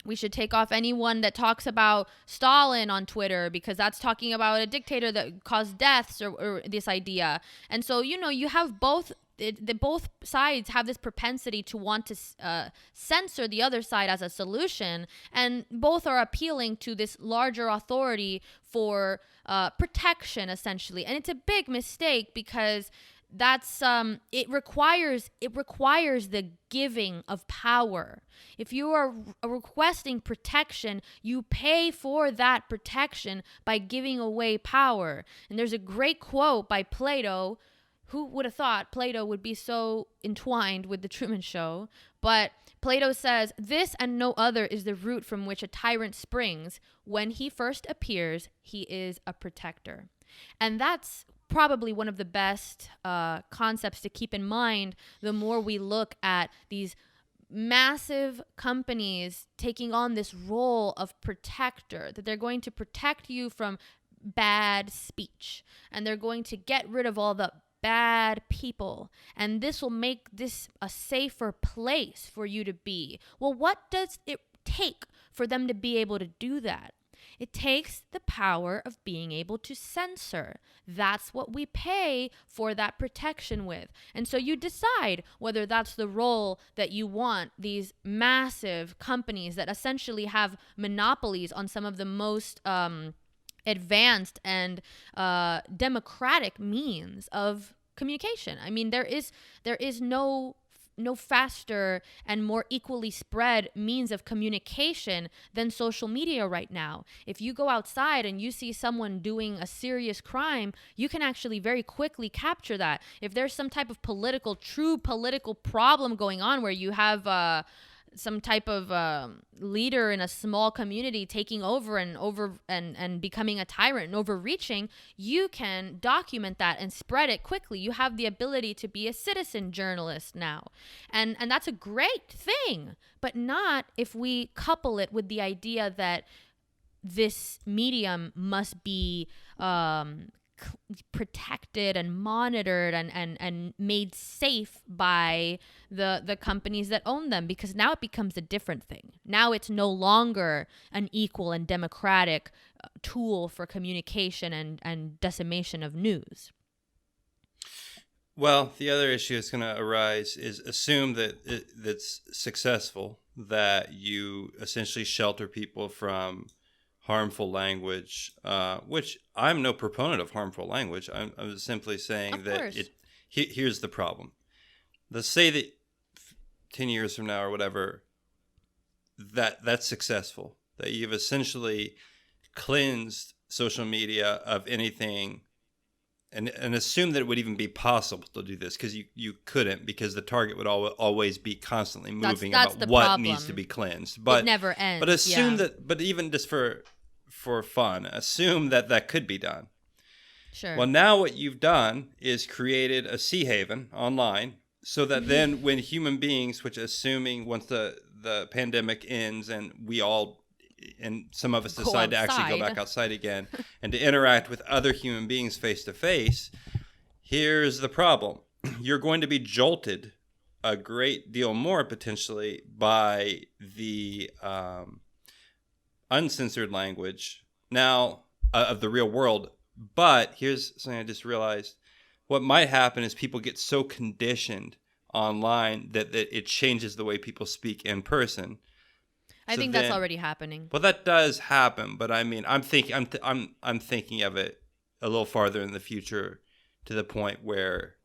we should take off anyone that talks about Stalin on Twitter, because that's talking about a dictator that caused deaths, or this idea. And so, you have both sides have this propensity to want to censor the other side as a solution, and both are appealing to this larger authority for protection, essentially. And it's a big mistake, because that's it requires the giving of power. If you are requesting protection, you pay for that protection by giving away power. And there's a great quote by Plato. Who would have thought Plato would be so entwined with the Truman Show? But Plato says, "This and no other is the root from which a tyrant springs. When he first appears, he is a protector." And that's probably one of the best concepts to keep in mind the more we look at these massive companies taking on this role of protector, that they're going to protect you from bad speech, and they're going to get rid of all the bad people, and this will make this a safer place for you to be. Well, what does it take for them to be able to do that? It takes the power of being able to censor. That's what we pay for that protection with. And so you decide whether that's the role that you want these massive companies that essentially have monopolies on some of the most advanced and democratic means of communication. I mean, there is no faster and more equally spread means of communication than social media right now. If you go outside and you see someone doing a serious crime, you can actually very quickly capture that. If there's some type of true political problem going on where you have some type of leader in a small community taking over and becoming a tyrant and overreaching, you can document that and spread it quickly. You have the ability to be a citizen journalist now. And that's a great thing, but not if we couple it with the idea that this medium must be protected and monitored and made safe by the companies that own them, because now it becomes a different thing. Now it's no longer an equal and democratic tool for communication and dissemination of news. Well, the other issue that's going to arise is assume that that's successful, that you essentially shelter people from harmful language, which I'm no proponent of harmful language. I'm simply saying of that course. Here's the problem. Let's say that 10 years from now or whatever, that's successful, that you've essentially cleansed social media of anything, and assume that it would even be possible to do this, because you couldn't, because the target would always be constantly moving that's about the what problem. needs to be cleansed. But it never ends. But assume yeah. that. But even just for fun, assume that could be done. Sure. Well, now what you've done is created a Seahaven online, so that then when human beings, which assuming once the pandemic ends and we all, and some of us Go decide to actually go outside. back outside again and to interact with other human beings face to face, here's the problem. You're going to be jolted a great deal more potentially by the uncensored language now of the real world. But here's something I just realized. What might happen is people get so conditioned online that it changes the way people speak in person. I think that's already happening. Well, that does happen, but I mean, I'm thinking of it a little farther in the future, to the point where,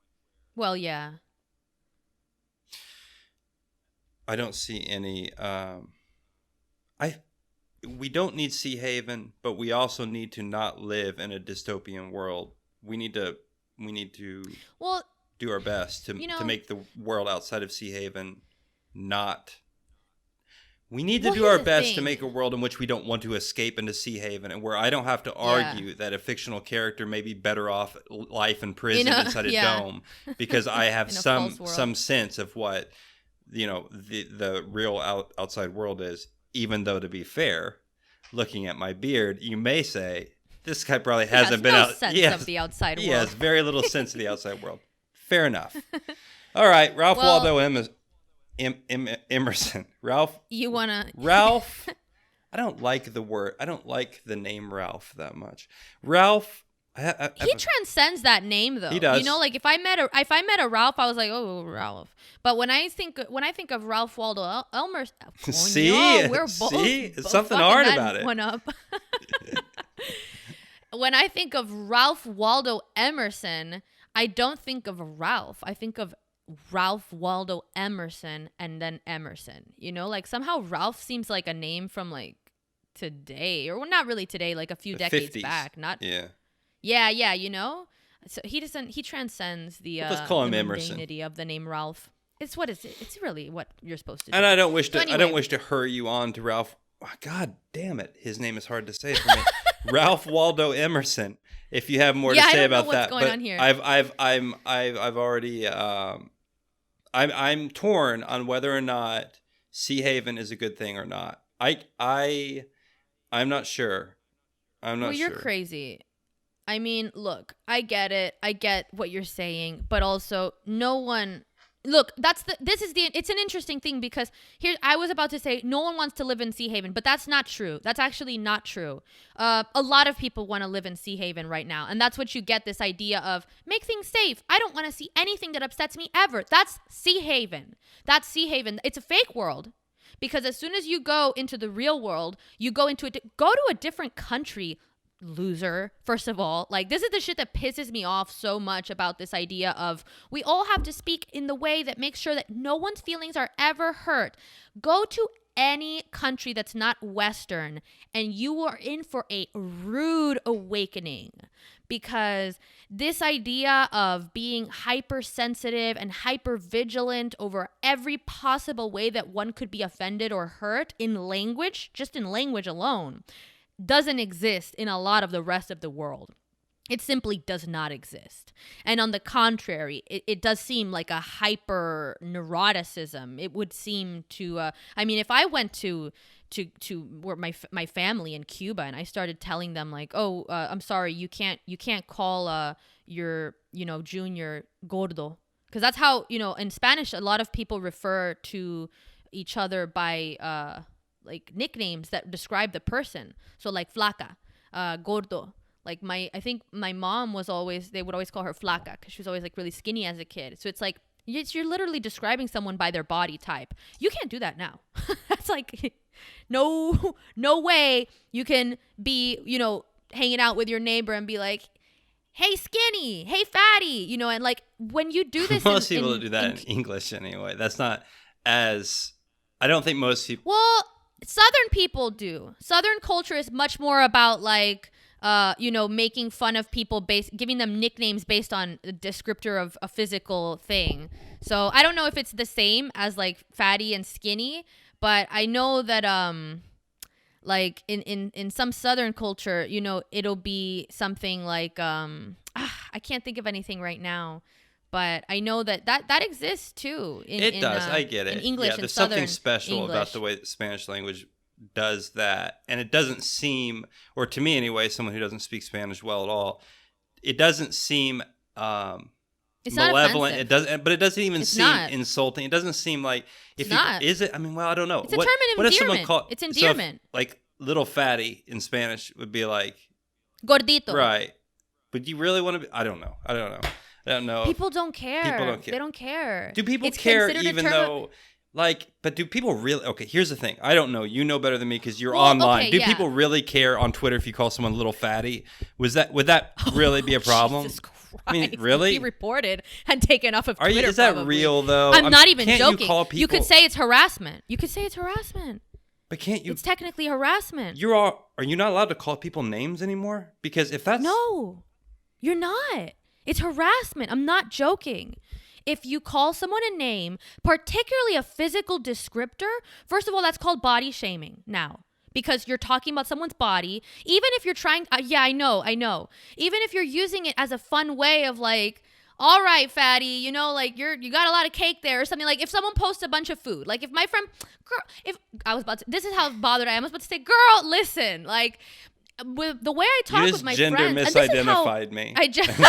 Well, yeah. I don't see any. We don't need Seahaven, but we also need to not live in a dystopian world. We need to Well, do our best to make the world outside of Seahaven not. We need to do here's our the best to thing. make a world in which we don't want to escape into Seahaven, and where I don't have to argue that a fictional character may be better off life in prison inside a dome, because I have In a some false world. some sense of what the real outside world is. Even though, to be fair, looking at my beard, you may say this guy probably hasn't been out. Sense of the outside world. He has very little sense of the outside world. Fair enough. All right, Ralph Waldo Emerson. Ralph. You wanna Ralph. I don't like the word. I don't like the name Ralph that much. Ralph. He transcends that name though. He does. You know, like if I met a Ralph, I was like, oh, Ralph. But when I think of Ralph Waldo Emerson, we're both It's something fucking hard that about it. One up. When I think of Ralph Waldo Emerson, I don't think of Ralph. I think of Ralph Waldo Emerson and then Emerson. You know, like somehow Ralph seems like a name from like today, or well, not really today, like a few The decades 50s. back. Not. Yeah. Yeah, you know? So he transcends the Let's call him the Emerson. mundanity of the name Ralph. It's really what you're supposed to do. And I don't wish to. So I anyway. don't wish to hurry you on to Ralph. Oh, God damn it! His name is hard to say for me. Ralph Waldo Emerson. If you have more to I say don't about know what's that, going but on here. I've already. I'm torn on whether or not Seahaven is a good thing or not. I'm not sure. I'm not Well, you're sure. crazy. I mean, look, I get it. I get what you're saying, but also no one. Look, it's an interesting thing, because here I was about to say no one wants to live in Seahaven, but that's not true. That's actually not true. A lot of people want to live in Seahaven right now, and that's what you get, this idea of make things safe. I don't want to see anything that upsets me ever. That's Seahaven. That's Seahaven. It's a fake world. Because as soon as you go into the real world, you go to a different country, loser. First of all, like, this is the shit that pisses me off so much about this idea of we all have to speak in the way that makes sure that no one's feelings are ever hurt. Go to any country that's not Western and you are in for a rude awakening, because this idea of being hypersensitive and hyper vigilant over every possible way that one could be offended or hurt in language, just in language alone, doesn't exist in a lot of the rest of the world. It simply does not exist. And on the contrary, it does seem like a hyper neuroticism. It would seem to, I mean, if I went to where my family in Cuba and I started telling them like, oh, I'm sorry, you can't call your, junior gordo. Because that's how, in Spanish, a lot of people refer to each other by like nicknames that describe the person. So like flaca, gordo. Like I think my mom they would always call her flaca because she was always like really skinny as a kid. So it's like, you're literally describing someone by their body type. You can't do that now. That's like, no way you can be, hanging out with your neighbor and be like, hey, skinny, hey, fatty, and like when you do this. Most people do that in English anyway. That's not as, I don't think most people. Well, Southern people do. Southern culture is much more about like, making fun of people, giving them nicknames based on a descriptor of a physical thing. So I don't know if it's the same as like fatty and skinny, but I know that like in some Southern culture, it'll be something like I can't think of anything right now, but I know that exists too. It does. I get it. In English, yeah, there's Southern something special English. about the way the Spanish language does that, and it doesn't seem, or to me anyway, someone who doesn't speak Spanish well at all, it doesn't seem it's malevolent. Not it doesn't, but it doesn't even it's seem not. Insulting. It doesn't seem like It's not. Is it? I mean, well, I don't know. It's a term of endearment. It's endearment. So like little fatty in Spanish would be like gordito. Right. But you really want to be? I don't know. People don't care. They don't care. Do people care even though? But do people really? Okay, here's the thing. I don't know. You know better than me because you're online. Okay, do people really care on Twitter if you call someone little fatty? Would that really be a problem? Jesus Christ. I mean, really? Be reported and taken off of Twitter. Is that probably. Real though? I'm not even joking. You call people? You could say it's harassment. But can't you? It's technically harassment. Are you not allowed to call people names anymore? Because if that's No, you're not. It's harassment. I'm not joking. If you call someone a name, particularly a physical descriptor, first of all, that's called body shaming now. Because you're talking about someone's body, even if you're trying, I know. Even if you're using it as a fun way of like, all right, fatty, like you got a lot of cake there or something. Like if someone posts a bunch of food, like if my friend, this is how bothered I am. I was about to say, girl, listen, like, with the way I talk with my friends, gender misidentified me.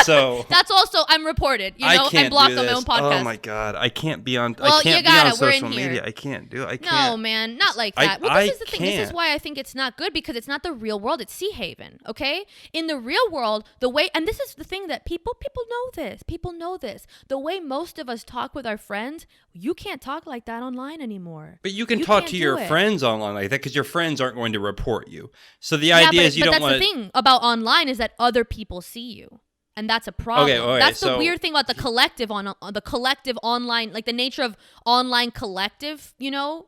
So that's also I'm reported. I'm blocked on my own podcast. Oh my god, I can't be on. Well, I can't be on social media. Here. I can't do it. I can't. No, man, not like that. This is the thing. Can't. This is why I think it's not good because it's not the real world. It's Seahaven. Okay, in the real world, the way, and this is the thing that people know this. People know this. The way most of us talk with our friends, you can't talk like that online anymore. But you can talk to your friends online like that because your friends aren't going to report you. So the idea is you don't want to. That's the thing about online is that other people see you, and that's a problem. Okay, that's the weird thing about the collective online, like the nature of online collective.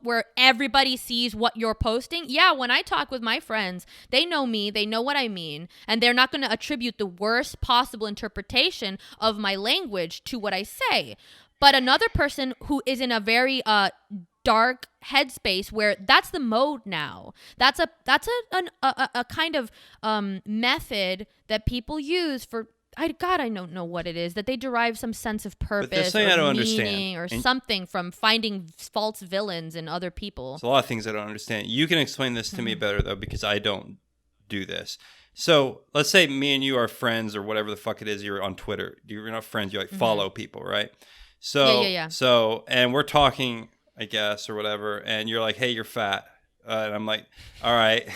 Where everybody sees what you're posting. Yeah, when I talk with my friends, they know me, they know what I mean, and they're not going to attribute the worst possible interpretation of my language to what I say. But another person who is in a very dark headspace where that's the mode now. That's a kind of method that people use for I don't know what it is, that they derive some sense of purpose or meaning or something from finding false villains in other people. There's a lot of things I don't understand. You can explain this to me better though because I don't do this. So let's say me and you are friends or whatever the fuck it is. You're on Twitter. You're not friends. You like follow people, right? So yeah. So and we're talking, I guess, or whatever, and you're like, "Hey, you're fat," and I'm like, "All right,"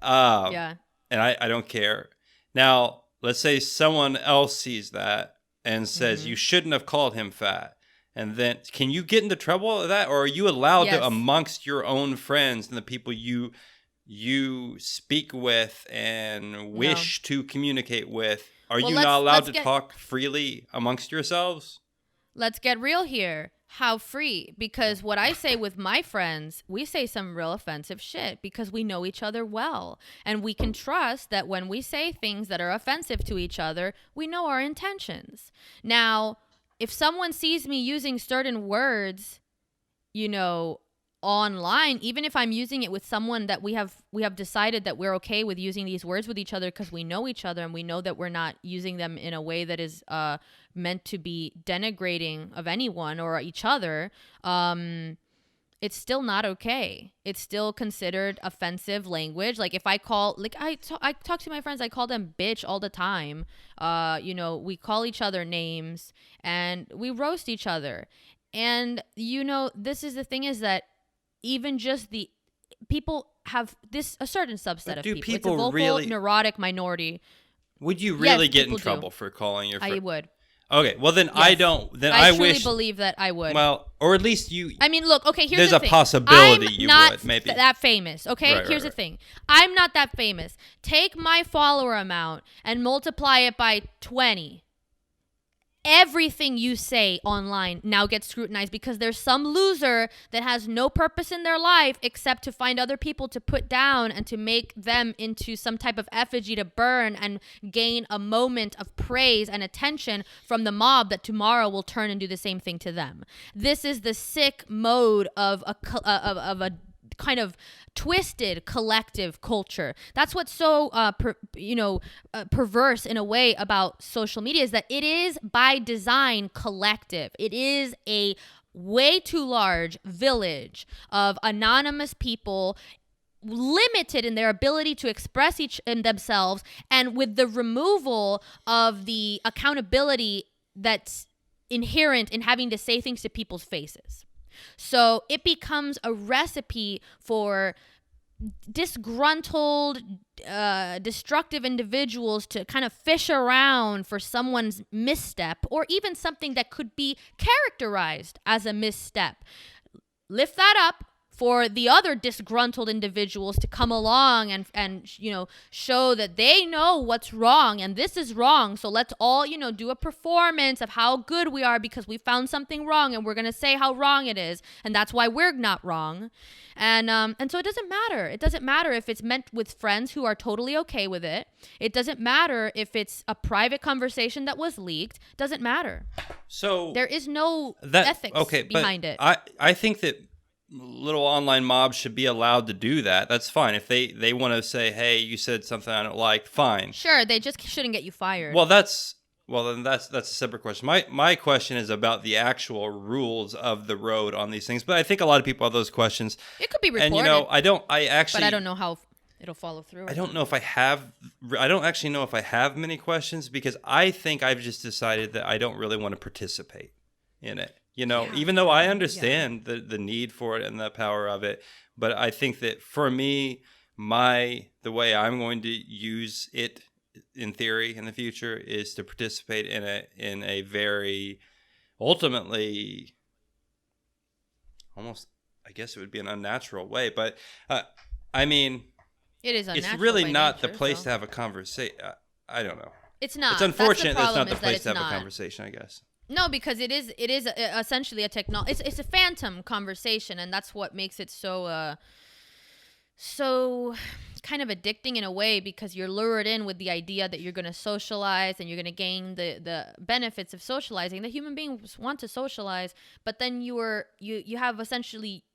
yeah. And I don't care. Now, let's say someone else sees that and says you shouldn't have called him fat, and then can you get into trouble with that, or are you allowed to amongst your own friends and the people you you speak with and wish to communicate with, are Well, you not allowed to talk freely amongst yourselves? Let's get real here. How free? Because what I say with my friends, we say some real offensive shit because we know each other well. And we can trust that when we say things that are offensive to each other, we know our intentions. Now, if someone sees me using certain words, you know, online, even if I'm using it with someone that we have decided that we're okay with using these words with each other because we know each other and we know that we're not using them in a way that is meant to be denigrating of anyone or each other, it's still not okay. It's still considered offensive language. Like if I call, like I talk to my friends, I call them bitch all the time. You know, we call each other names and we roast each other. And, you know, this is the thing is that even just the people have this, a certain subset of people. It's a vocal, really, neurotic minority. Would you really get in trouble for calling your friend? I would. Okay, well then yes. I don't. Then I truly wish, believe that I would. Well, or at least you. I mean, look. Okay, here's there's the thing. There's a possibility I'm you not would maybe that famous. Okay, here's the thing. I'm not that famous. Take my follower amount and multiply it by 20. Everything you say online now gets scrutinized because there's some loser that has no purpose in their life except to find other people to put down and to make them into some type of effigy to burn and gain a moment of praise and attention from the mob that tomorrow will turn and do the same thing to them. This is the sick mode of a kind of twisted collective culture. That's what's so perverse in a way about social media is that it is by design collective. It is a way too large village of anonymous people, limited in their ability to express each in themselves, and with the removal of the accountability that's inherent in having to say things to people's faces. So it becomes a recipe for disgruntled, destructive individuals to kind of fish around for someone's misstep or even something that could be characterized as a misstep. Lift that up for the other disgruntled individuals to come along and you know, show that they know what's wrong and this is wrong. So let's all, you know, do a performance of how good we are because we found something wrong and we're going to say how wrong it is. And that's why we're not wrong. And so it doesn't matter. It doesn't matter if it's meant with friends who are totally okay with it. It doesn't matter if it's a private conversation that was leaked. It doesn't matter. So there is no ethics behind it. I think that little online mobs should be allowed to do that. That's fine. If they want to say, hey, you said something I don't like, fine. Sure, they just shouldn't get you fired. Well, that's a separate question. My question is about the actual rules of the road on these things. But I think a lot of people have those questions. It could be reported. And you know, I don't know how it'll follow through. I don't actually know if I have many questions because I think I've just decided that I don't really want to participate in it. You know, even though I understand the need for it and the power of it, but I think that for me, the way I'm going to use it in theory in the future is to participate in a very ultimately almost, I guess it would be an unnatural way, but I mean, it is unnatural. It's really not nature, the place to have a conversation. I don't know. It's not. It's unfortunate that it's not the place to have a conversation, I guess. No, because it is essentially a technology. It's a phantom conversation, and that's what makes it so kind of addicting in a way because you're lured in with the idea that you're going to socialize and you're going to gain the benefits of socializing. The human beings want to socialize, but then you have essentially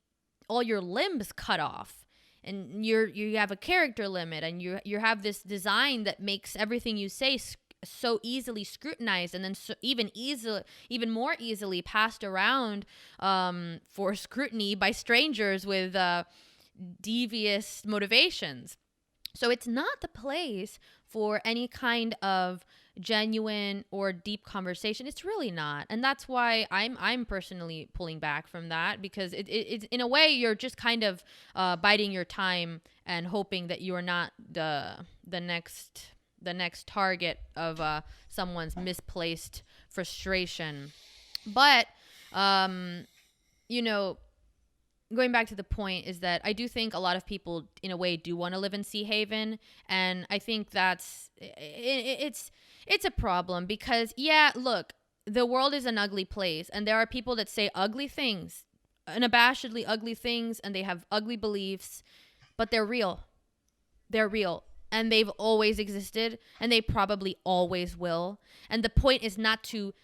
all your limbs cut off. And you have a character limit, and you have this design that makes everything you say so easily scrutinized, and then even more easily passed around for scrutiny by strangers with devious motivations. So it's not the place for any kind of genuine or deep conversation. It's really not. And that's why I'm personally pulling back from that, because it's in a way you're just kind of biding your time and hoping that you are not the next target of someone's misplaced frustration. But you know, going back to the point is that I do think a lot of people in a way do want to live in Seahaven, and I think it's a problem because look, the world is an ugly place, and there are people that say ugly things, unabashedly ugly things, and they have ugly beliefs, but they're real. They're real. And they've always existed, and they probably always will. And the point is not to,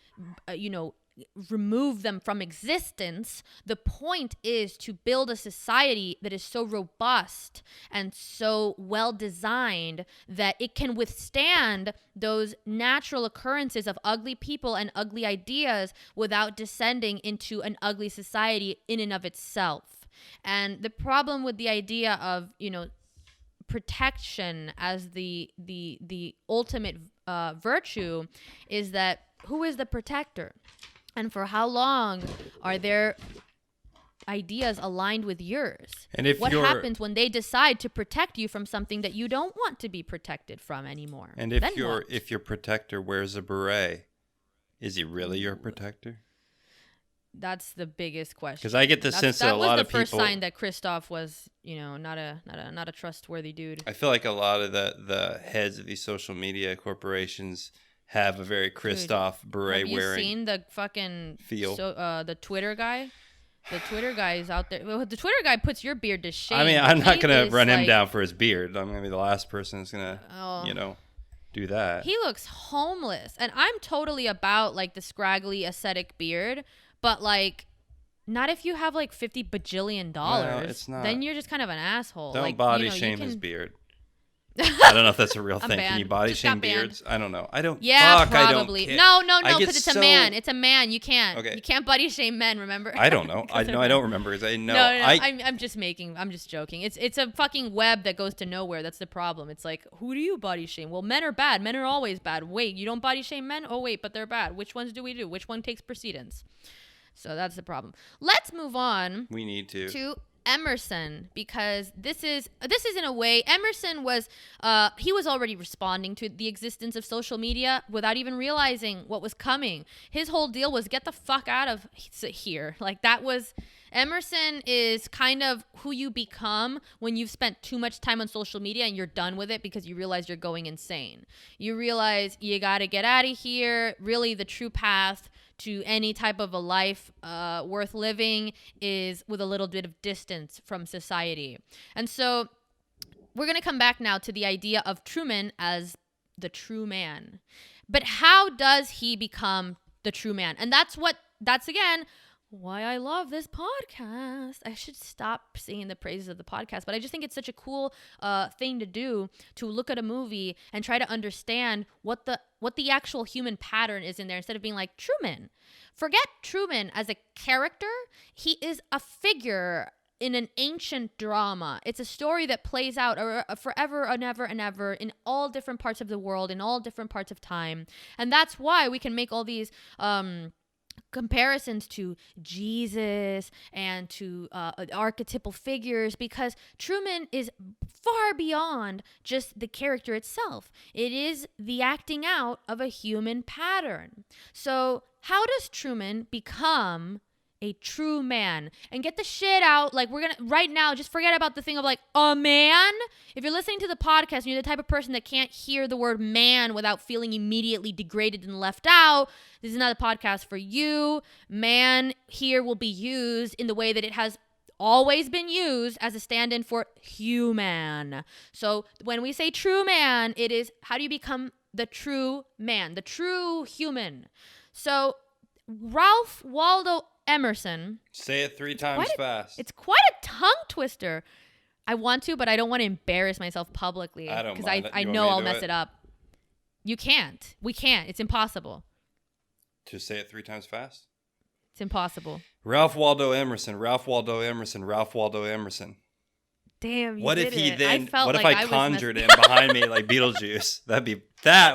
remove them from existence. The point is to build a society that is so robust and so well designed that it can withstand those natural occurrences of ugly people and ugly ideas without descending into an ugly society in and of itself. And the problem with the idea of, protection as the ultimate virtue is that who is the protector, and for how long are their ideas aligned with yours? And what happens when they decide to protect you from something that you don't want to be protected from anymore? And if your protector wears a beret, is he really your protector? That's the biggest question. Because I get the sense that a lot of people. That was the first sign that Christoph was, not a trustworthy dude. I feel like a lot of the heads of these social media corporations have a very Christoph beret wearing. Have you seen the fucking feel? The Twitter guy? The Twitter guy is out there. Well, the Twitter guy puts your beard to shame. I mean, I'm not gonna run him down for his beard. I'm gonna be the last person who's gonna, do that. He looks homeless, and I'm totally about like the scraggly ascetic beard. But, not if you have, 50 bajillion dollars. No, it's not. Then you're just kind of an asshole. Don't body shame his beard. I don't know if that's a real thing. Banned. Can you body Just shame got banned. beards? I don't know. I don't. Yeah, fuck, probably. I don't care. No, because it's a man. It's a man. You can't. Okay. You can't body shame men. Remember? I don't know. I don't remember. No. I'm just joking. It's a fucking web that goes to nowhere. That's the problem. It's like, who do you body shame? Well, men are bad. Men are always bad. Wait, you don't body shame men? Oh wait, but they're bad. Which ones do we do? Which one takes precedence? So that's the problem. Let's move on. We need to Emerson, because this is in a way, Emerson was he was already responding to the existence of social media without even realizing what was coming. His whole deal was get the fuck out of here. That was Emerson is kind of who you become when you've spent too much time on social media and you're done with it because you realize you're going insane. You realize you got to get out of here. Really, the true path to any type of a life worth living is with a little bit of distance from society. And so we're going to come back now to the idea of Truman as the true man. But how does he become the true man? And that's again why I love this podcast. I should stop singing the praises of the podcast, but I just think it's such a cool thing to do, to look at a movie and try to understand what the actual human pattern is in there, instead of being like Truman. Forget Truman as a character. He is a figure in an ancient drama. It's a story that plays out forever and ever and ever in all different parts of the world, in all different parts of time. And that's why we can make all these comparisons to Jesus and to archetypal figures, because Truman is far beyond just the character itself. It is the acting out of a human pattern. So how does Truman become a true man? And get the shit out. We're gonna right now just forget about the thing of a man. If you're listening to the podcast and you're the type of person that can't hear the word man without feeling immediately degraded and left out, this is not a podcast for you. Man here will be used in the way that it has always been used, as a stand-in for human. So when we say true man, it is how do you become the true man, the true human. So Ralph Waldo Emerson. Say it 3 times fast. It's quite a tongue twister. I want to, but I don't want to embarrass myself publicly. I don't because I know I'll mess it up. You can't. We can't. It's impossible. To say it 3 times fast? It's impossible. Ralph Waldo Emerson. Ralph Waldo Emerson. Ralph Waldo Emerson. Damn, you what did if he it. then? What if like I conjured him behind me like Beetlejuice? That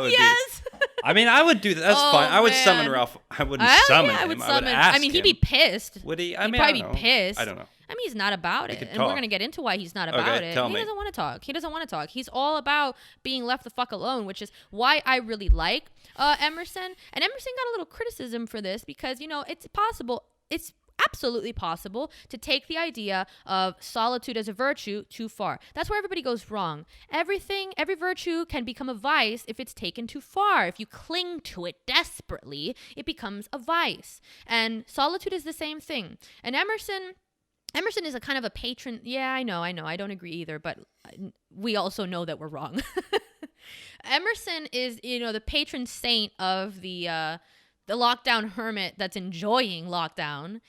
would yes. be. I mean, I would do that. That's fine. I would summon Ralph. I wouldn't summon him. I would ask he'd be pissed. Would he? He'd probably be pissed. I don't know. I mean, he's not about it. And we're going to get into why he's not about it. Tell me. He doesn't want to talk. He doesn't want to talk. He's all about being left the fuck alone, which is why I really like Emerson. And Emerson got a little criticism for this because, it's possible. absolutely possible to take the idea of solitude as a virtue too far. That's where everybody goes wrong. Every virtue can become a vice if it's taken too far. If you cling to it desperately, it becomes a vice. And solitude is the same thing. And Emerson is a kind of a patron. Yeah, I know. I don't agree either, but we also know that we're wrong. Emerson is, the patron saint of the lockdown hermit that's enjoying lockdown.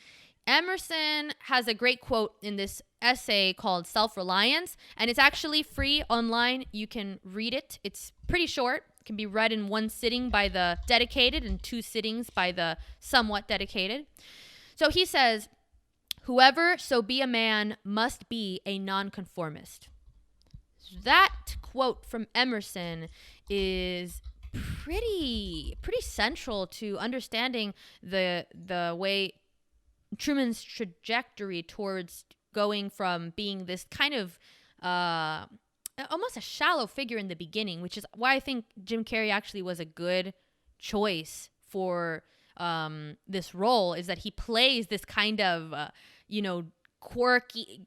Emerson has a great quote in this essay called Self-Reliance, and it's actually free online. You can read it. It's pretty short. It can be read in one sitting by the dedicated and 2 sittings by the somewhat dedicated. So he says, "Whoever so be a man must be a nonconformist." That quote from Emerson is pretty central to understanding the way Truman's trajectory towards going from being this kind of almost a shallow figure in the beginning, which is why I think Jim Carrey actually was a good choice for this role, is that he plays this kind of quirky,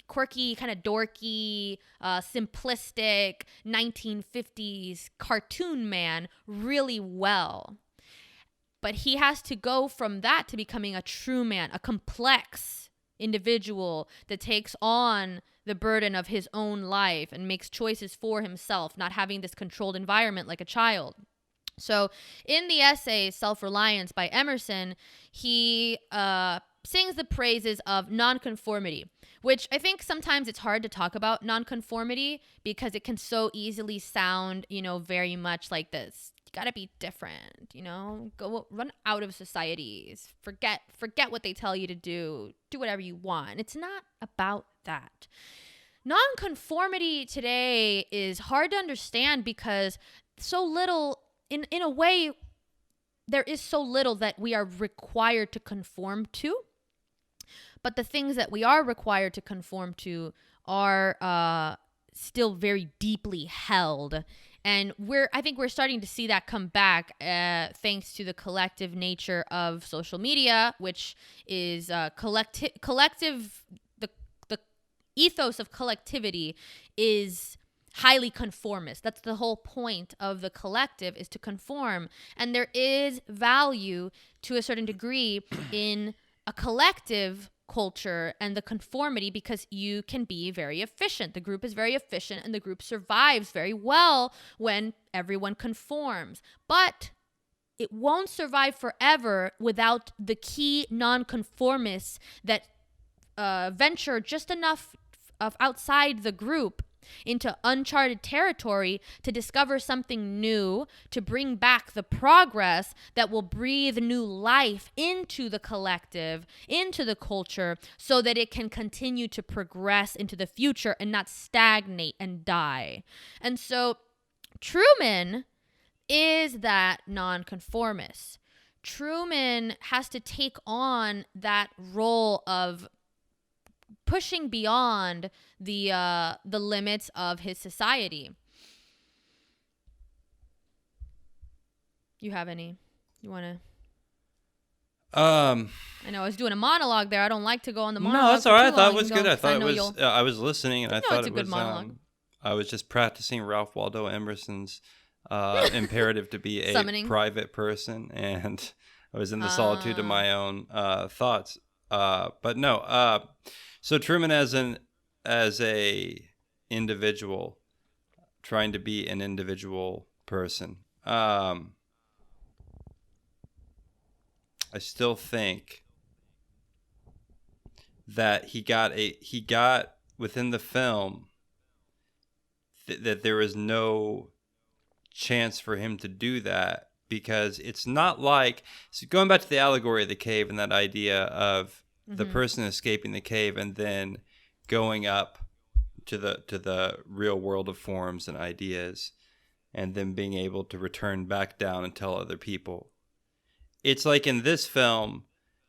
kind of dorky, simplistic 1950s cartoon man really well. But he has to go from that to becoming a true man, a complex individual that takes on the burden of his own life and makes choices for himself, not having this controlled environment like a child. So in the essay Self-Reliance by Emerson, he sings the praises of nonconformity, which I think sometimes it's hard to talk about nonconformity because it can so easily sound, very much like this. You gotta be different, go run out of societies, forget what they tell you to do whatever you want. It's not about that. Nonconformity today is hard to understand because so little, in a way, there is so little that we are required to conform to. But the things that we are required to conform to are still very deeply held. And I think we're starting to see that come back thanks to the collective nature of social media, which is collective. The ethos of collectivity is highly conformist. That's the whole point of the collective, is to conform. And there is value to a certain degree in a collective culture and the conformity, because you can be very efficient. The group is very efficient and the group survives very well when everyone conforms. But it won't survive forever without the key nonconformists that venture just enough of outside the group into uncharted territory to discover something new, to bring back the progress that will breathe new life into the collective, into the culture, so that it can continue to progress into the future and not stagnate and die. And so Truman is that nonconformist. Truman has to take on that role of pushing beyond the limits of his society. You have any? You want to? I know I was doing a monologue there. I don't like to go on the monologue. No, that's all right. I thought it was good. I thought it was. I was listening, and I thought it was. I was just practicing Ralph Waldo Emerson's imperative to be a Summoning. Private person, and I was in the solitude of my own thoughts. But no. So Truman as a individual, trying to be an individual person. I still think that he got within the film that there is no chance for him to do that, because it's not like, so going back to the allegory of the cave and that idea of the person escaping the cave and then going up to the real world of forms and ideas, and then being able to return back down and tell other people. It's like in this film,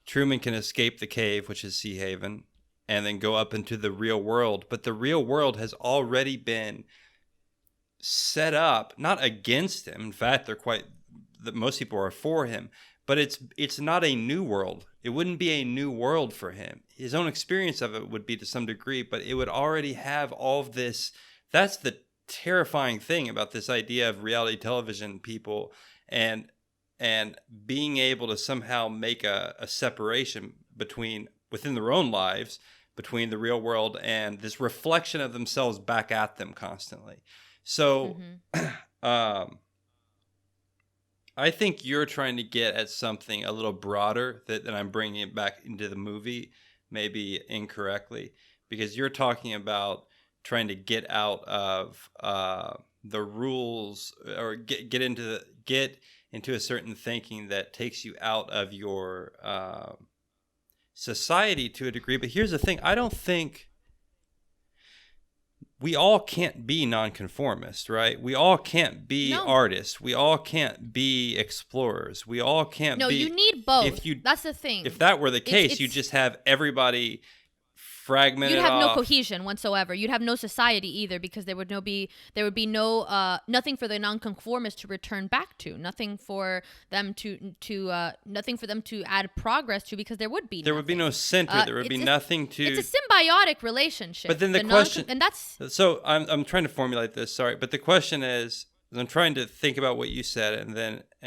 Truman can escape the cave, which is Seahaven, and then go up into the real world. But the real world has already been set up, not against him. In fact, most people are for him. But it's not a new world. It wouldn't be a new world for him. His own experience of it would be to some degree, but it would already have all of this. That's the terrifying thing about this idea of reality television, people, and being able to somehow make a separation within their own lives, between the real world and this reflection of themselves back at them constantly. So I think you're trying to get at something a little broader that I'm bringing it back into the movie, maybe incorrectly, because you're talking about trying to get out of the rules, or get into a certain thinking that takes you out of your society to a degree. But here's the thing: I don't think we all can't be nonconformists, right? We all can't be artists. We all can't be explorers. We all can't be. No, you need both. That's the thing. If that were the case, you just have everybody fragmented You'd have off. no cohesion whatsoever. You'd have no society either, because there would be no nothing for the nonconformists to return back to, nothing for them to add progress to, because there would be no center. There would be nothing to. It's a symbiotic relationship. But then the question, and that's. So I'm trying to formulate this. Sorry, but the question is, I'm trying to think about what you said and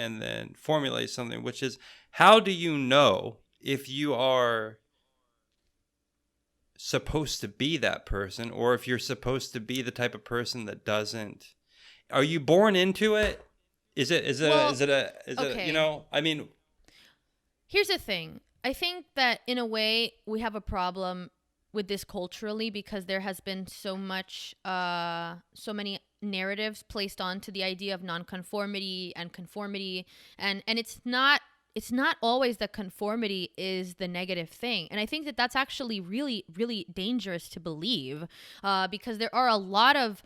then formulate something, which is, how do you know if you are supposed to be that person, or if you're supposed to be the type of person that doesn't? Are you born into it? Is it you know, I mean, here's the thing. I think that in a way we have a problem with this culturally, because there has been so many narratives placed onto the idea of nonconformity and conformity, and it's not always that conformity is the negative thing. And I think that that's actually really, really dangerous to believe, because there are a lot of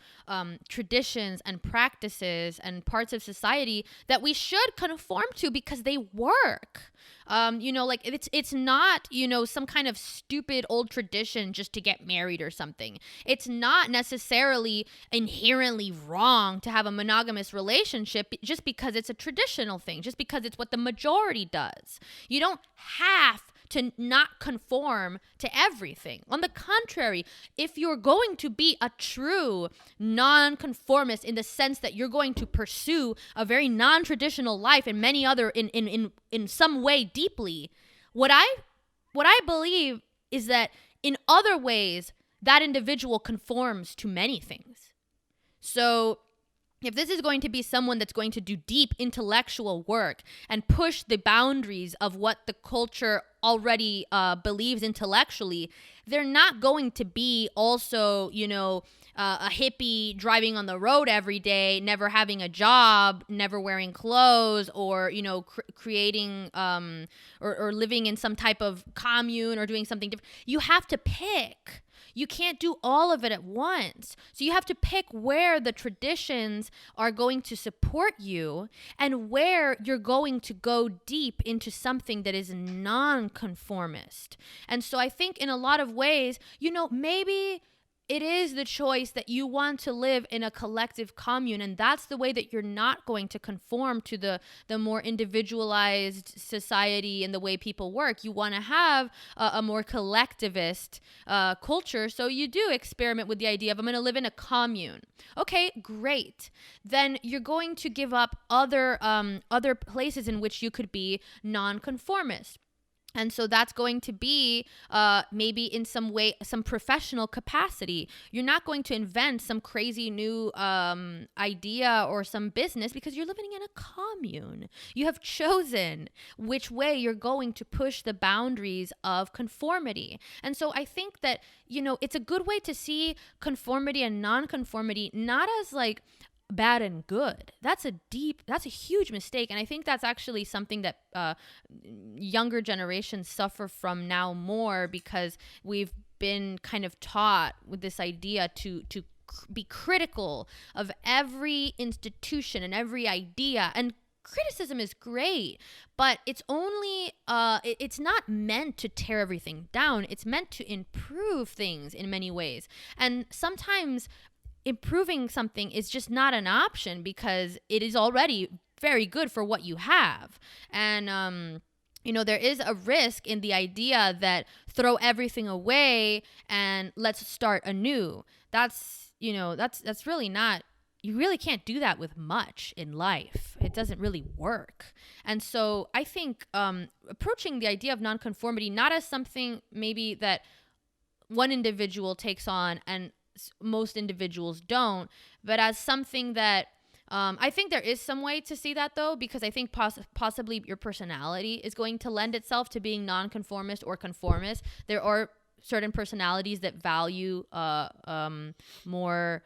traditions and practices and parts of society that we should conform to because they work. Like it's not, some kind of stupid old tradition just to get married or something. It's not necessarily inherently wrong to have a monogamous relationship just because it's a traditional thing, just because it's what the majority does. You don't have to not conform to everything. On the contrary, if you're going to be a true non-conformist, in the sense that you're going to pursue a very non-traditional life in many other in some way deeply, what I believe is that in other ways that individual conforms to many things. So if this is going to be someone that's going to do deep intellectual work and push the boundaries of what the culture already believes intellectually, they're not going to be also, a hippie driving on the road every day, never having a job, never wearing clothes, or, creating or living in some type of commune or doing something different. You have to pick. You can't do all of it at once. So you have to pick where the traditions are going to support you and where you're going to go deep into something that is non-conformist. And so I think in a lot of ways, maybe it is the choice that you want to live in a collective commune, and that's the way that you're not going to conform to the more individualized society and the way people work. You want to have a more collectivist culture, so you do experiment with the idea of, I'm going to live in a commune. Okay, great. Then you're going to give up other places in which you could be non-conformist. And so that's going to be maybe in some way, some professional capacity. You're not going to invent some crazy new idea or some business because you're living in a commune. You have chosen which way you're going to push the boundaries of conformity. And so I think that, it's a good way to see conformity and non-conformity, not as like bad and good. That's a huge mistake. And I think that's actually something that younger generations suffer from now more, because we've been kind of taught with this idea to be critical of every institution and every idea. And criticism is great, but it's only it's not meant to tear everything down. It's meant to improve things in many ways. And sometimes improving something is just not an option because it is already very good for what you have. And there is a risk in the idea that throw everything away and let's start anew. That's really not, you really can't do that with much in life. It doesn't really work. And so I think approaching the idea of nonconformity, not as something maybe that one individual takes on and most individuals don't, but as something that I think there is some way to see that, though, because I think possibly your personality is going to lend itself to being nonconformist or conformist. There are certain personalities that value more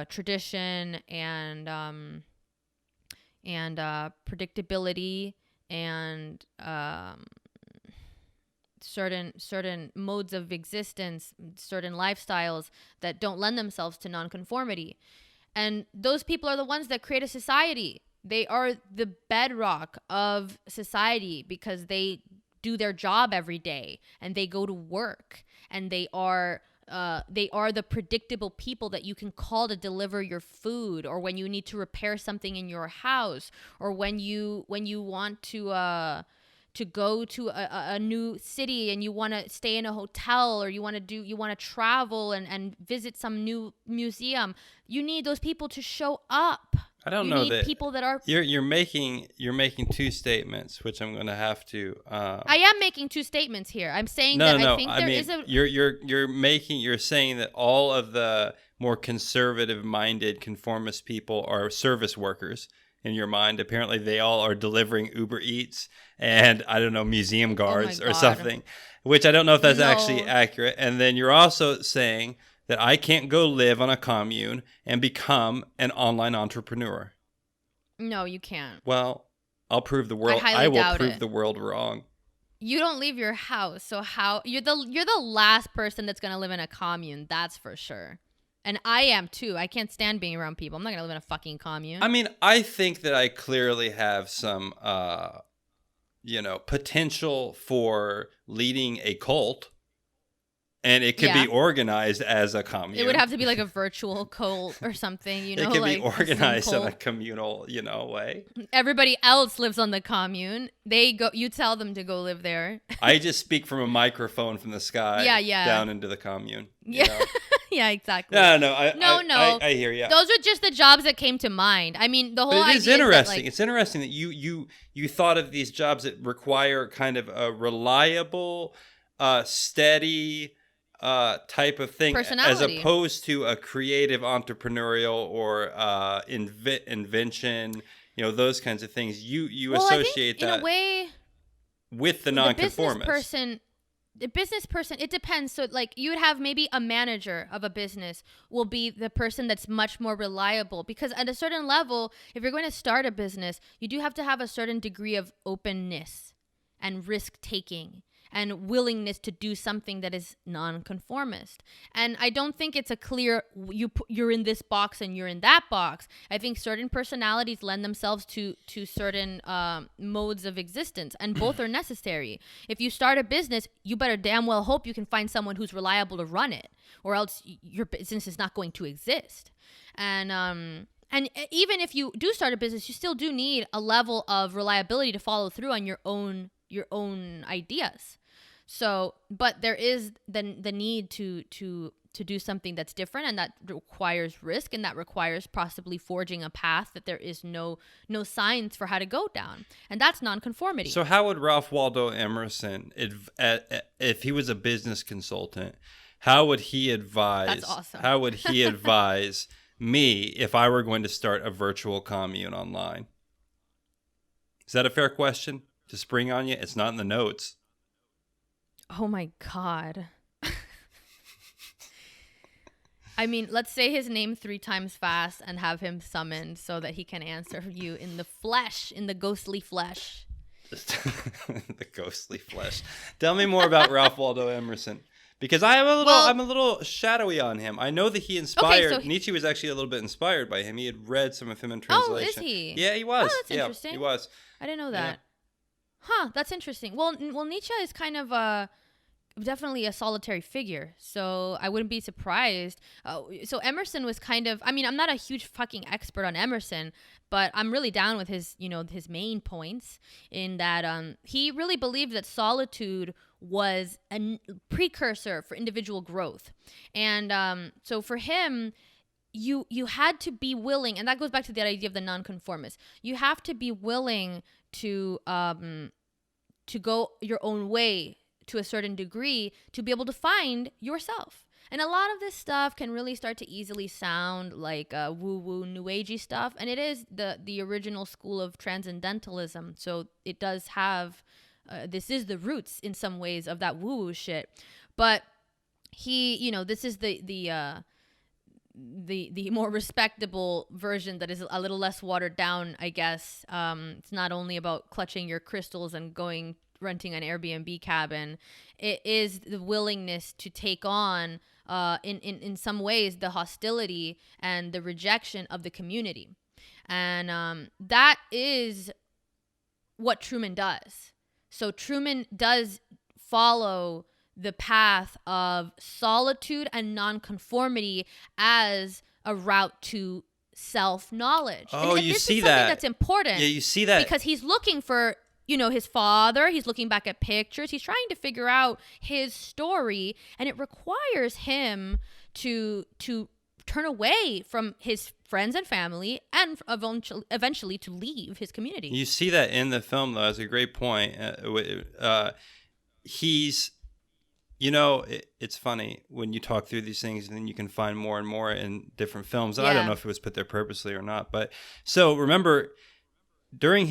tradition and predictability and certain modes of existence, certain lifestyles that don't lend themselves to nonconformity. And those people are the ones that create a society. They are the bedrock of society because they do their job every day and they go to work, and they are the predictable people that you can call to deliver your food, or when you need to repair something in your house, or when you want to go to a new city and you want to stay in a hotel, or you want to travel and visit some new museum. You need those people to show up. I don't know that people that are. You're making two statements, which I'm going to have to. I am making two statements here. I'm saying I think there is a. You're saying that all of the more conservative-minded conformist people are service workers. In your mind, apparently they all are delivering Uber Eats and, I don't know, museum guards or something, which I don't know if that's actually accurate. And then you're also saying that I can't go live on a commune and become an online entrepreneur. No, you can't. Well, I'll prove the world. I will prove the world wrong. You don't leave your house, so how you're the last person that's gonna live in a commune. That's for sure. And I am too. I can't stand being around people. I'm not going to live in a fucking commune. I mean, I think that I clearly have some, potential for leading a cult. And it could be organized as a commune. It would have to be like a virtual cult or something, It could be organized in a communal, way. Everybody else lives on the commune. You tell them to go live there. I just speak from a microphone from the sky down into the commune. Yeah. Yeah, exactly. No. I hear you. Those are just the jobs that came to mind. I mean, the whole idea is interesting. It's interesting that you thought of these jobs that require kind of a reliable, steady type of thing, as opposed to a creative, entrepreneurial, or invention. Those kinds of things. You associate that in a way with the nonconformist. The business person, it depends. So like you would have maybe a manager of a business will be the person that's much more reliable, because at a certain level, if you're going to start a business, you do have to have a certain degree of openness and risk taking and willingness to do something that is nonconformist. And I don't think it's a clear, you're in this box and you're in that box. I think certain personalities lend themselves to certain modes of existence, and both are necessary. If you start a business, you better damn well hope you can find someone who's reliable to run it, or else your business is not going to exist. And even if you do start a business, you still do need a level of reliability to follow through on your own ideas. So, but there is the need to do something that's different, and that requires risk, and that requires possibly forging a path that there is no signs for how to go down, and that's nonconformity. So how would Ralph Waldo Emerson, if he was a business consultant, how would he advise? That's awesome. How would he advise me if I were going to start a virtual commune online? Is that a fair question to spring on you? It's not in the notes. Oh my God. I mean, let's say his name 3 times fast and have him summoned so that he can answer you in the flesh, in the ghostly flesh. The ghostly flesh. Tell me more about Ralph Waldo Emerson. Because I'm a little shadowy on him. I know that he inspired. Okay, Nietzsche was actually a little bit inspired by him. He had read some of him in translation. Oh, is he? Yeah, he was. Oh, that's interesting. He was. I didn't know that. Yeah. Huh, that's interesting. Well, Nietzsche is kind of definitely a solitary figure. So I wouldn't be surprised. So Emerson was kind of, I mean, I'm not a huge fucking expert on Emerson, but I'm really down with his, his main points in that he really believed that solitude was a precursor for individual growth. And so for him, you had to be willing, and that goes back to the idea of the nonconformist. You have to be willing to go your own way to a certain degree to be able to find yourself. And a lot of this stuff can really start to easily sound like woo-woo, new agey stuff, and it is the original school of transcendentalism. So it does have this is the roots in some ways of that woo-woo shit. But he, this is the more respectable version that is a little less watered down, I guess. It's not only about clutching your crystals and renting an Airbnb cabin. It is the willingness to take on, in some ways, the hostility and the rejection of the community. And that is what Truman does. So Truman does follow the path of solitude and nonconformity as a route to self-knowledge. Oh, and you this see is something that. that's important. Yeah, you see that. Because he's looking for, his father. He's looking back at pictures. He's trying to figure out his story. And it requires him to turn away from his friends and family and eventually to leave his community. You see that in the film, though. That's a great point. He's... it's funny when you talk through these things, and then you can find more and more in different films. And I don't know if it was put there purposely or not. But so remember, during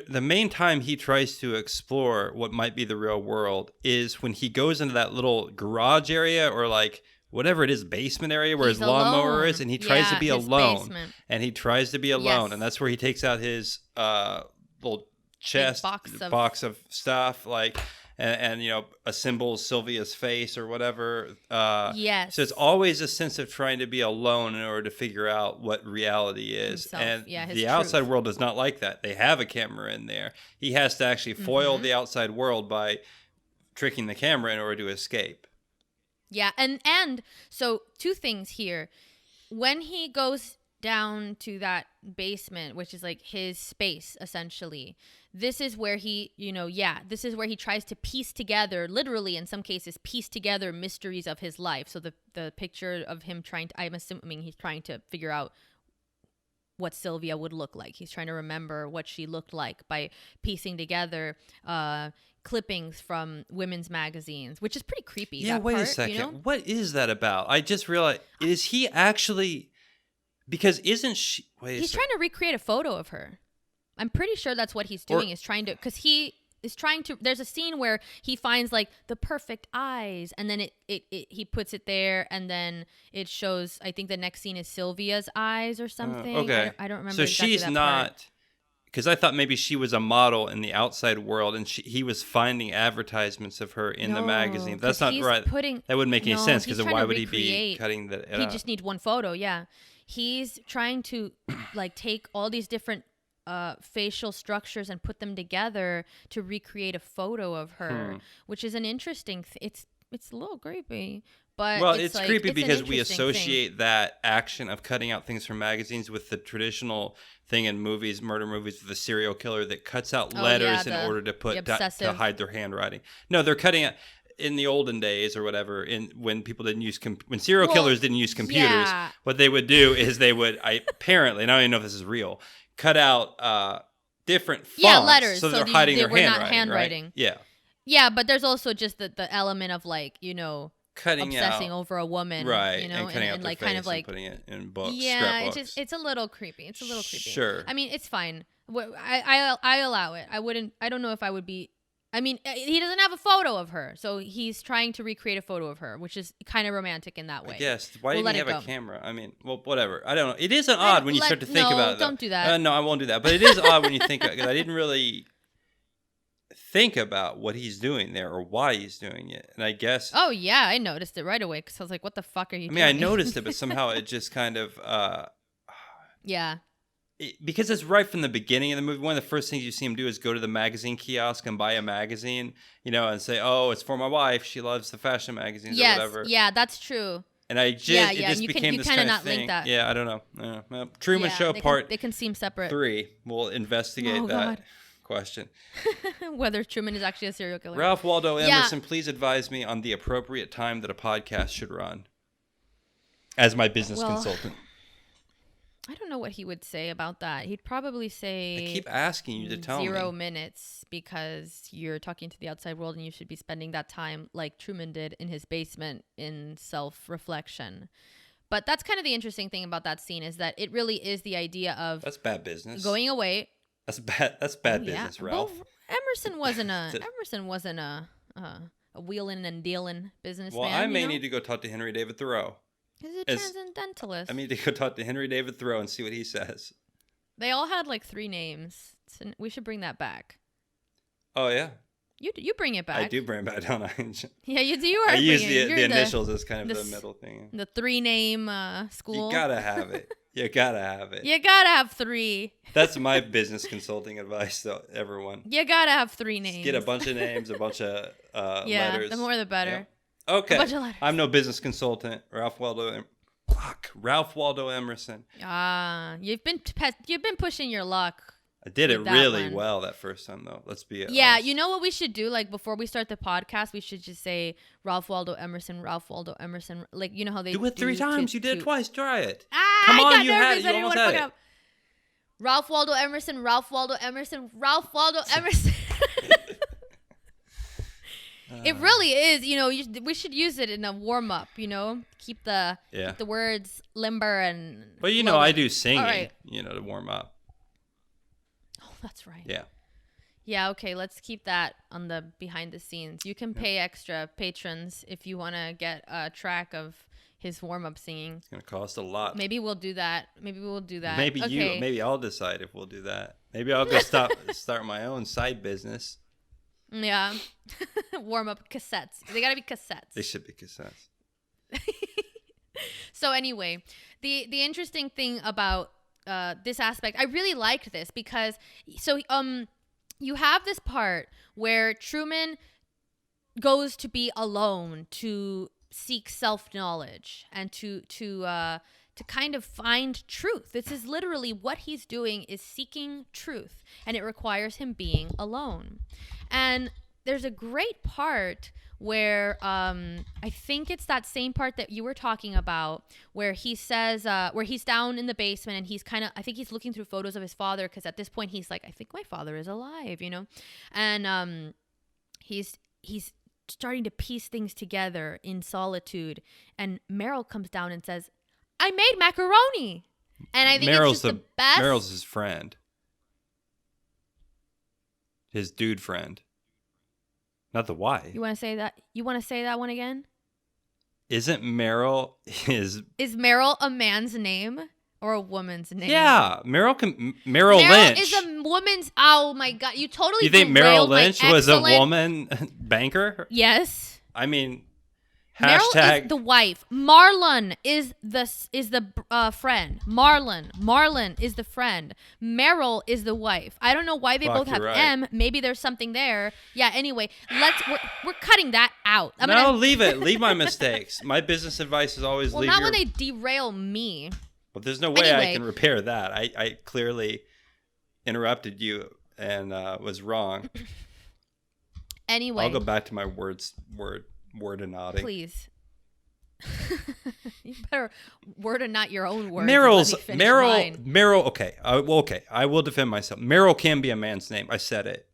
the main time he tries to explore what might be the real world is when he goes into that little garage area or like whatever it is, basement area where his lawnmower is, and he tries to be alone. Basement. And he tries to be alone. Yes. And that's where he takes out his little chest box of stuff, like... And assembles Sylvia's face or whatever. Yes. So it's always a sense of trying to be alone in order to figure out what reality is. Himself. And the truth. Outside world does not like that. They have a camera in there. He has to actually foil the outside world by tricking the camera in order to escape. Yeah, and so two things here. When he goes down to that basement, which is like his space, essentially, this is where he, this is where he tries to piece together, literally in some cases, piece together mysteries of his life. So the picture of him I'm assuming he's trying to figure out what Sylvia would look like. He's trying to remember what she looked like by piecing together clippings from women's magazines, which is pretty creepy. Yeah, wait a second. What is that about? I just realized, is he actually... Because isn't she... He's trying to recreate a photo of her. I'm pretty sure that's what he's doing, because he is trying to... There's a scene where he finds like the perfect eyes, and then he puts it there, and then it shows, I think the next scene is Sylvia's eyes or something. Okay. I don't remember so exactly she's that not... part. Because I thought maybe she was a model in the outside world, and he was finding advertisements of her in the magazine. That's not right. That wouldn't make any sense, because why would he be cutting that out? He just needs one photo, yeah. He's trying to like take all these different facial structures and put them together to recreate a photo of her, which is an interesting... It's a little creepy. But it's creepy because we associate that action of cutting out things from magazines with the traditional thing in movies, murder movies, with the serial killer that cuts out letters in order to to hide their handwriting. No, they're cutting out in the olden days or whatever. When people didn't use when serial killers didn't use computers, what they would do is they would apparently, and I don't even know if this is real, cut out different fonts, letters, so they're hiding their handwriting. Right? Yeah, but there's also just the element of like cutting obsessing over a woman, right? And cutting out like face kind of like and putting it in books. Yeah, scrapbooks. it's a little creepy. Sure. I mean, it's fine. I allow it. I don't know if I would be. I mean, he doesn't have a photo of her, so he's trying to recreate a photo of her, which is kind of romantic in that way. Yes. Why didn't he have a camera? I mean, well, whatever. I don't know. It is odd when you start to think about it. Don't do that. No, I won't do that. But it is odd when you think about it, 'cause I didn't really think about what he's doing there or why he's doing it. And I guess... Oh, yeah. I noticed it right away because I was like, what the fuck are you doing? I mean, I noticed it, but somehow it just kind of... Yeah. because it's right from the beginning of the movie. One of the first things you see him do is go to the magazine kiosk and buy a magazine, and say, "Oh, it's for my wife. She loves the fashion magazines or whatever." Yeah, that's true. And it just became this kind of thing. Link that. Yeah, I don't know. Well, Truman Show they can seem separate. 3. We'll investigate that question. Whether Truman is actually a serial killer. Ralph Waldo Emerson, please advise me on the appropriate time that a podcast should run as my business consultant. I don't know what he would say about that. He'd probably say... I keep asking you to tell me. 0 minutes because you're talking to the outside world and you should be spending that time like Truman did in his basement in self-reflection. But that's kind of the interesting thing about that scene is that it really is the idea of... That's bad business. Going away. That's bad business, Ralph. Well, Emerson wasn't a wheeling and dealing businessman. Well, I may need to go talk to Henry David Thoreau. He's a transcendentalist. I need to go talk to Henry David Thoreau and see what he says. They all had like 3 names. So we should bring that back. Oh, yeah. You bring it back. I do bring it back, don't I? Yeah, you do. I use the initials as kind of the middle thing. The 3-name school. You gotta have it. You gotta have it. You gotta have 3. That's my business consulting advice to everyone. You gotta have 3 names. Just get a bunch of names, a bunch of letters. Yeah, the more the better. Yeah. Okay. A bunch of letters. I'm no business consultant. Ralph Waldo Emerson. You've been pushing your luck. I did it really well that first time, though. Let's be honest. Yeah, you know what we should do? Like, before we start the podcast, we should just say Ralph Waldo Emerson, Ralph Waldo Emerson. Like, you know how they do it 3 times. You did it twice. Try it. Come on, you had it. You almost had it. Ralph Waldo Emerson, Ralph Waldo Emerson, Ralph Waldo Emerson. It really is. We should use it in a warm-up, Keep the words limber and... But, I do singing, to warm up. Oh, that's right. Yeah. Yeah, okay, let's keep that on the behind the scenes. You can pay extra patrons if you want to get a track of his warm-up singing. It's going to cost a lot. Maybe we'll do that. Maybe I'll decide if we'll do that. Maybe I'll go start my own side business. Yeah. Warm-up cassettes. They got to be cassettes. They should be cassettes. So anyway, the interesting thing about this aspect, I really liked this because you have this part where Truman goes to be alone to seek self-knowledge and to kind of find truth. This is literally what he's doing, is seeking truth, and it requires him being alone. And there's a great part where I think it's that same part that you were talking about, where he says, where he's down in the basement and he's I think he's looking through photos of his father, because at this point he's like, I think my father is alive, and he's starting to piece things together in solitude, and Meryl comes down and says, I made macaroni. And I think it's just the best. Meryl's his friend. His dude friend. Not the wife. You want to say that? You want to say that one again? Isn't Meryl his... Is Meryl a man's name or a woman's name? Yeah. Meryl Lynch. Is a woman's... Oh, my God. You totally... You think Meryl Lynch was a woman banker? Yes. I mean... Meryl is the wife. Marlon is the friend. Marlon is the friend. Meryl is the wife. I don't know why they both have M. Maybe there's something there. Yeah. Anyway, we're cutting that out. Leave it. Leave my mistakes. My business advice is always leave. Well, not when they derail me. Well, there's no way I can repair that. I clearly interrupted you and was wrong. Anyway, I'll go back to my word-a-nodding. Please. You better word-a-not your own words. Meryl. Okay. Okay. I will defend myself. Meryl can be a man's name. I said it.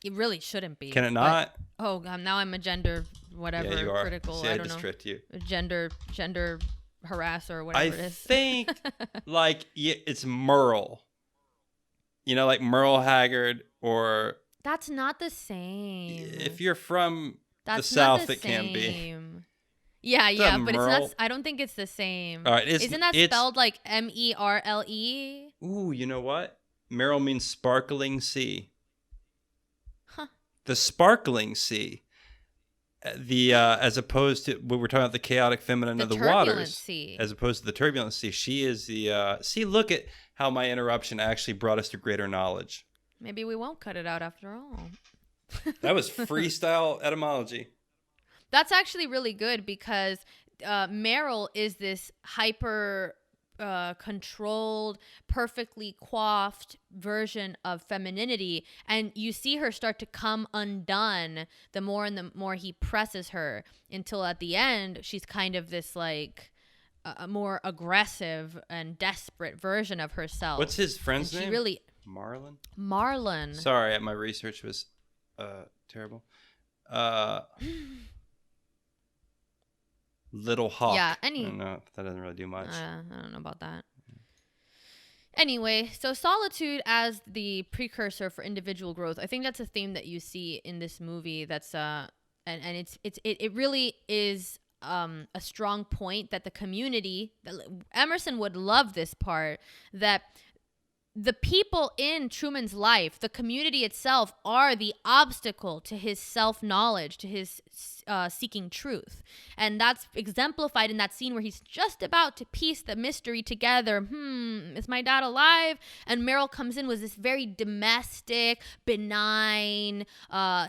It really shouldn't be. Can it not? Oh, now I'm a gender whatever yeah, you are. critical. See, I don't know. tricked you. Gender harasser or whatever it is. I think it's Merle. Like Merle Haggard or. That's not the same. If you're from the South, it can be. Yeah, but it's not. I don't think it's the same. All right, isn't that spelled like Merle? Ooh, you know what? Meryl means sparkling sea. Huh. The sparkling sea. As opposed to when we're talking about the chaotic feminine of the waters, sea. as opposed to the turbulent sea, she is the sea. Look at how my interruption actually brought us to greater knowledge. Maybe we won't cut it out after all. That was freestyle etymology. That's actually really good because Meryl is this hyper controlled, perfectly coiffed version of femininity, and you see her start to come undone the more and the more he presses her, until at the end she's kind of this like a more aggressive and desperate version of herself. What's his friend's and name? Really, Marlon. Sorry, my research was terrible. Little Hawk. Yeah, I don't know. That doesn't really do much. I don't know about that. Anyway, so solitude as the precursor for individual growth. I think that's a theme that you see in this movie. That's and it really is a strong point that the community. Emerson would love this part, that the people in Truman's life, the community itself, are the obstacle to his self-knowledge, to his seeking truth. And that's exemplified in that scene where he's just about to piece the mystery together. Is my dad alive? And Meryl comes in with this very domestic, benign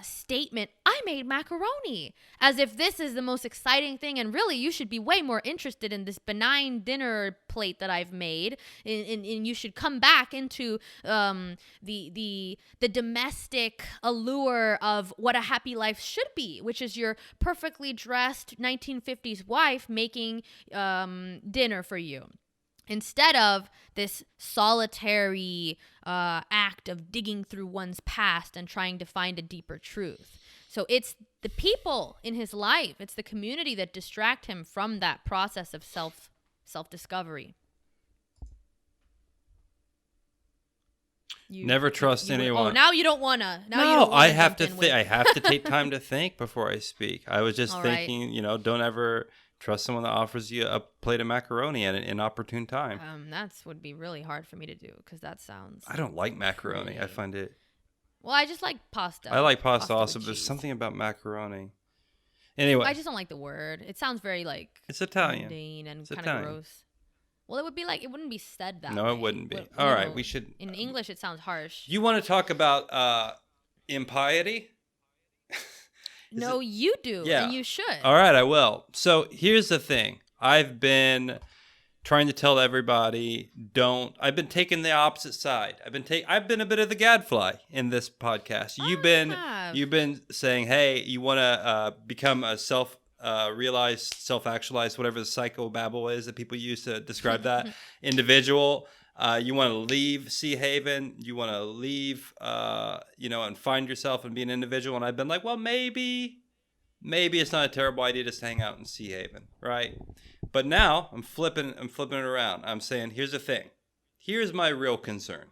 statement. I made macaroni. As if this is the most exciting thing. And really, you should be way more interested in this benign dinner plate that I've made. And you should come back into the domestic allure of what a happy life should be, which is your perfectly dressed 1950s wife making dinner for you, instead of this solitary act of digging through one's past and trying to find a deeper truth. So it's the people in his life, it's the community that distract him from that process of self-discovery. Never trust anyone. Oh, now you don't wanna. I have to think. I have to take time to think before I speak. I was just thinking, don't ever trust someone that offers you a plate of macaroni at an inopportune time. That would be really hard for me to do because that sounds. I don't like macaroni. I find it. Well, I just like pasta. I like pasta also, but there's something about macaroni. Anyway, I just don't like the word. It sounds very like. It's Italian. Mundane and kind of gross. Well, it would be like, it wouldn't be said that way. No, it wouldn't be. All right, we should. In English, it sounds harsh. You want to talk about impiety? No, you do. Yeah. And you should. All right, I will. So here's the thing. I've been trying to tell everybody, I've been taking the opposite side. I've been a bit of the gadfly in this podcast. You've been saying, hey, you want to become a realized, self-actualized, whatever the psychobabble is that people use to describe that individual. You want to leave Seahaven. You want to leave, and find yourself and be an individual. And I've been like, well, maybe it's not a terrible idea to hang out in Seahaven, right? But now I'm flipping it around. I'm saying, here's the thing. Here's my real concern.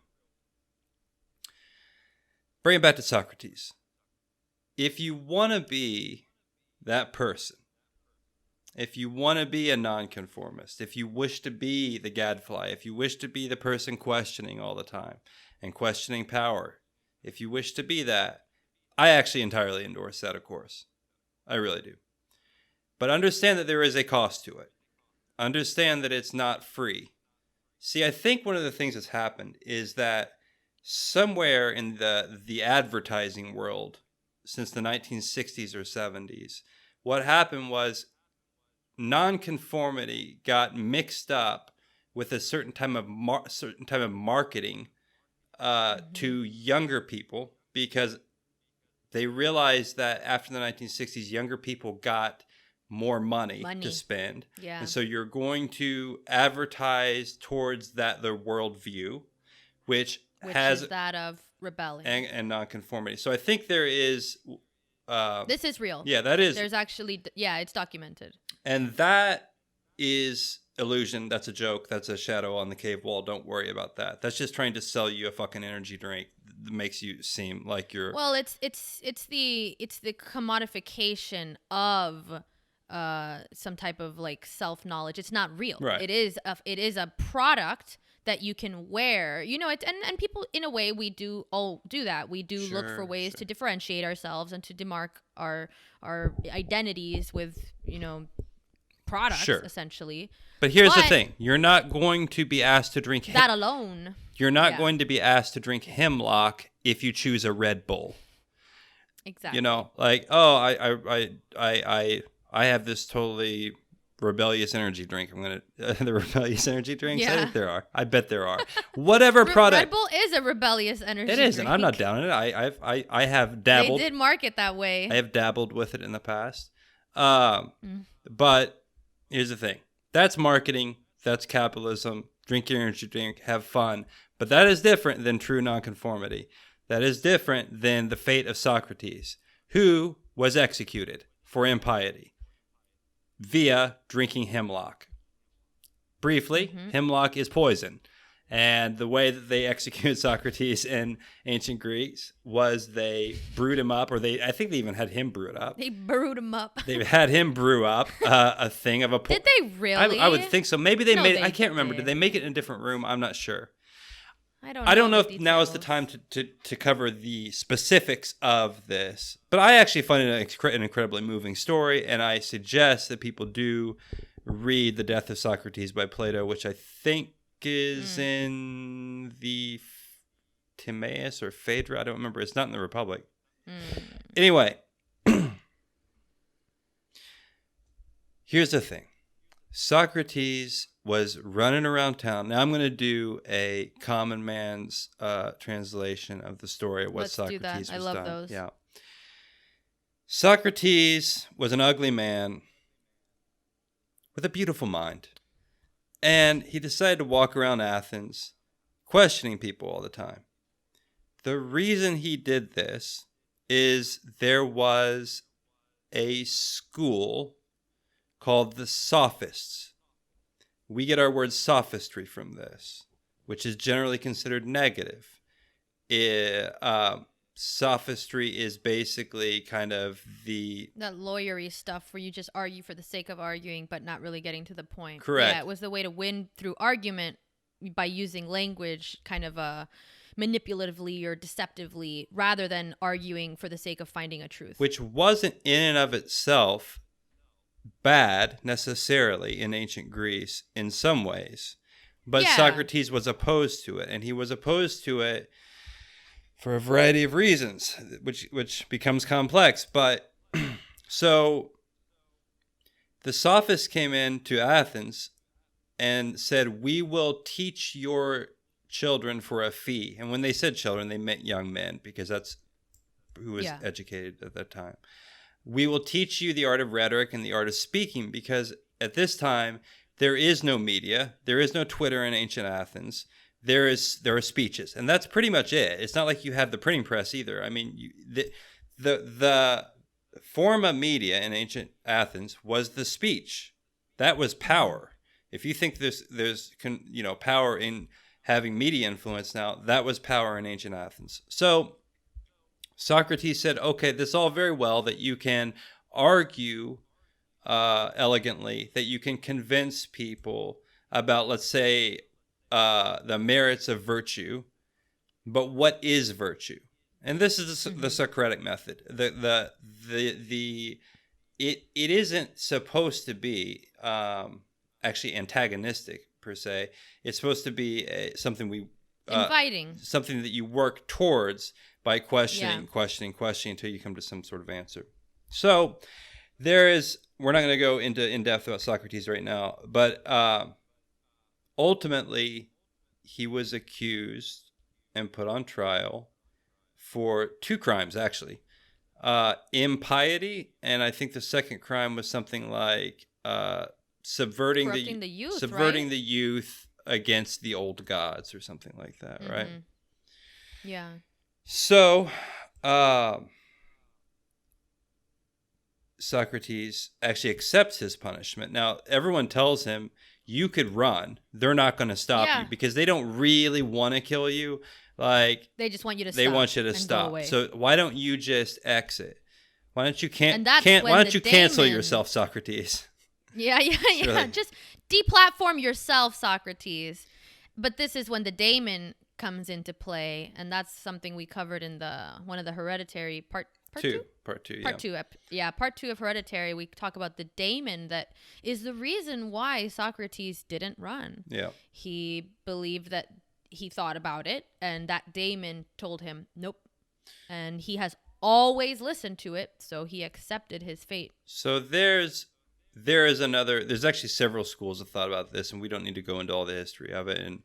Bring it back to Socrates. If you want to be that person, if you want to be a nonconformist, if you wish to be the gadfly, if you wish to be the person questioning all the time and questioning power, if you wish to be that, I actually entirely endorse that, of course. I really do. But understand that there is a cost to it. Understand that it's not free. See, I think one of the things that's happened is that somewhere in the advertising world since the 1960s or 70s, what happened was nonconformity got mixed up with a certain type of marketing to younger people, because they realized that after the 1960s, younger people got more money to spend. Yeah. And so you're going to advertise towards their worldview, which has is that of rebellion and nonconformity. So I think there is. This is real. Yeah, that is. There's actually, it's documented. And that is illusion. That's a joke. That's a shadow on the cave wall. Don't worry about that. That's just trying to sell you a fucking energy drink that makes you seem like you're. Well, it's the commodification of some type of like self-knowledge. It's not real. Right. It is a product that you can wear, and people, in a way, we do all do that. We do look for ways to differentiate ourselves and to demark our identities with, products, Sure. essentially. But here's the But- thing. You're not going to be asked to drink That alone. You're not yeah. going to be asked to drink hemlock if you choose a Red Bull. Exactly. You know, like, oh, I have this totally rebellious energy drink. I'm gonna the rebellious energy drinks. I Yeah. think there are. I bet there are. Whatever product. Red Bull is a rebellious energy It is, and I'm not drink. down in it. I have dabbled. They did market that way. I have dabbled with it in the past. But here's the thing. That's marketing. That's capitalism. Drink your energy drink. Have fun. But that is different than true nonconformity. That is different than the fate of Socrates, who was executed for impiety via drinking hemlock. Briefly, hemlock is poison. And the way that they executed Socrates in ancient Greece was they brewed him up, or I think they even had him brew it up. They brewed him up. They had him brew up a thing of a Did they really? I would think so. Maybe they No, made it. they I can't remember. did. Did they make it in a different room? I'm not sure. I don't know the if now is the details. time to cover the specifics of this, but I actually find it an incredibly moving story, and I suggest that people do read The Death of Socrates by Plato, which I think is in the Timaeus or Phaedra. I don't remember. It's not in the Republic. Anyway, here's the thing. Socrates was running around town. Now I'm going to do a common man's translation of the story of what Let's do Socrates that. was I love done. those. Yeah. Socrates was an ugly man with a beautiful mind. And he decided to walk around Athens questioning people all the time. The reason he did this is there was a school called the Sophists. We get our word sophistry from this, which is generally considered negative. Sophistry is basically kind of that lawyery stuff where you just argue for the sake of arguing, but not really getting to the point. Correct. Yeah, it was the way to win through argument by using language kind of manipulatively or deceptively, rather than arguing for the sake of finding a truth. which wasn't in and of itself bad necessarily in ancient Greece in some ways. But Yeah. Socrates was opposed to it, and he was opposed to it for a variety of reasons, which becomes complex. But so the Sophists came into Athens and said, "We will teach your children for a fee." And when they said children, they meant young men, because that's who was educated at that time. "We will teach you the art of rhetoric and the art of speaking," because at this time there is no media, there is no Twitter in ancient Athens. There are speeches, and that's pretty much it. It's not like you have the printing press either. I mean, the form of media in ancient Athens was the speech. That was power. If you think there's power in having media influence now, that was power in ancient Athens. So Socrates said, okay, this is all very well that you can argue elegantly, that you can convince people about, let's say, the merits of virtue, but what is virtue? And this is the Socratic method. It isn't supposed to be actually antagonistic per se. It's supposed to be something inviting, something that you work towards by questioning until you come to some sort of answer. So we're not going to go into in depth about Socrates right now, but ultimately he was accused and put on trial for 2 crimes, actually. Impiety, and I think the second crime was something like subverting the youth against the old gods, or something like that, right? Yeah. So Socrates actually accepts his punishment. Now, everyone tells him, you could run. They're not going to stop you, because they don't really want to kill you. Like, they just want you to stop. They want you to and stop. Go away. So why don't you just exit? Why don't you cancel daemon... yourself, Socrates? Yeah. Really... Just deplatform yourself, Socrates. But this is when the daemon comes into play, and that's something we covered in one of the hereditary part Part two. Part two. Part two of Hereditary. We talk about the daemon that is the reason why Socrates didn't run. Yeah. He believed that he thought about it, and that daemon told him, nope. And he has always listened to it, so he accepted his fate. So there's actually several schools of thought about this, and we don't need to go into all the history of it. And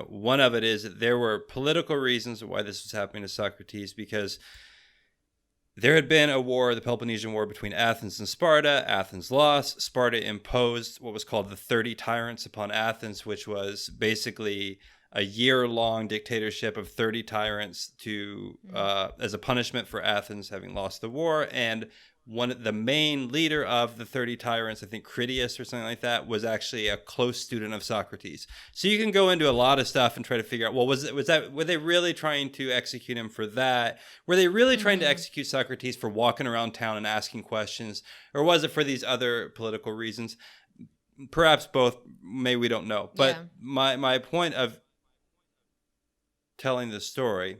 one of it is that there were political reasons why this was happening to Socrates, because there had been a war, the Peloponnesian War, between Athens and Sparta. Athens lost. Sparta imposed what was called the 30 Tyrants upon Athens, which was basically a year-long dictatorship of 30 tyrants as a punishment for Athens having lost the war. And the main leader of the 30 tyrants, I think Critias or something like that, was actually a close student of Socrates. So you can go into a lot of stuff and try to figure out, well, were they really trying to execute him for that? Were they really trying to execute Socrates for walking around town and asking questions? Or was it for these other political reasons? Perhaps both. Maybe we don't know. But my point of telling this story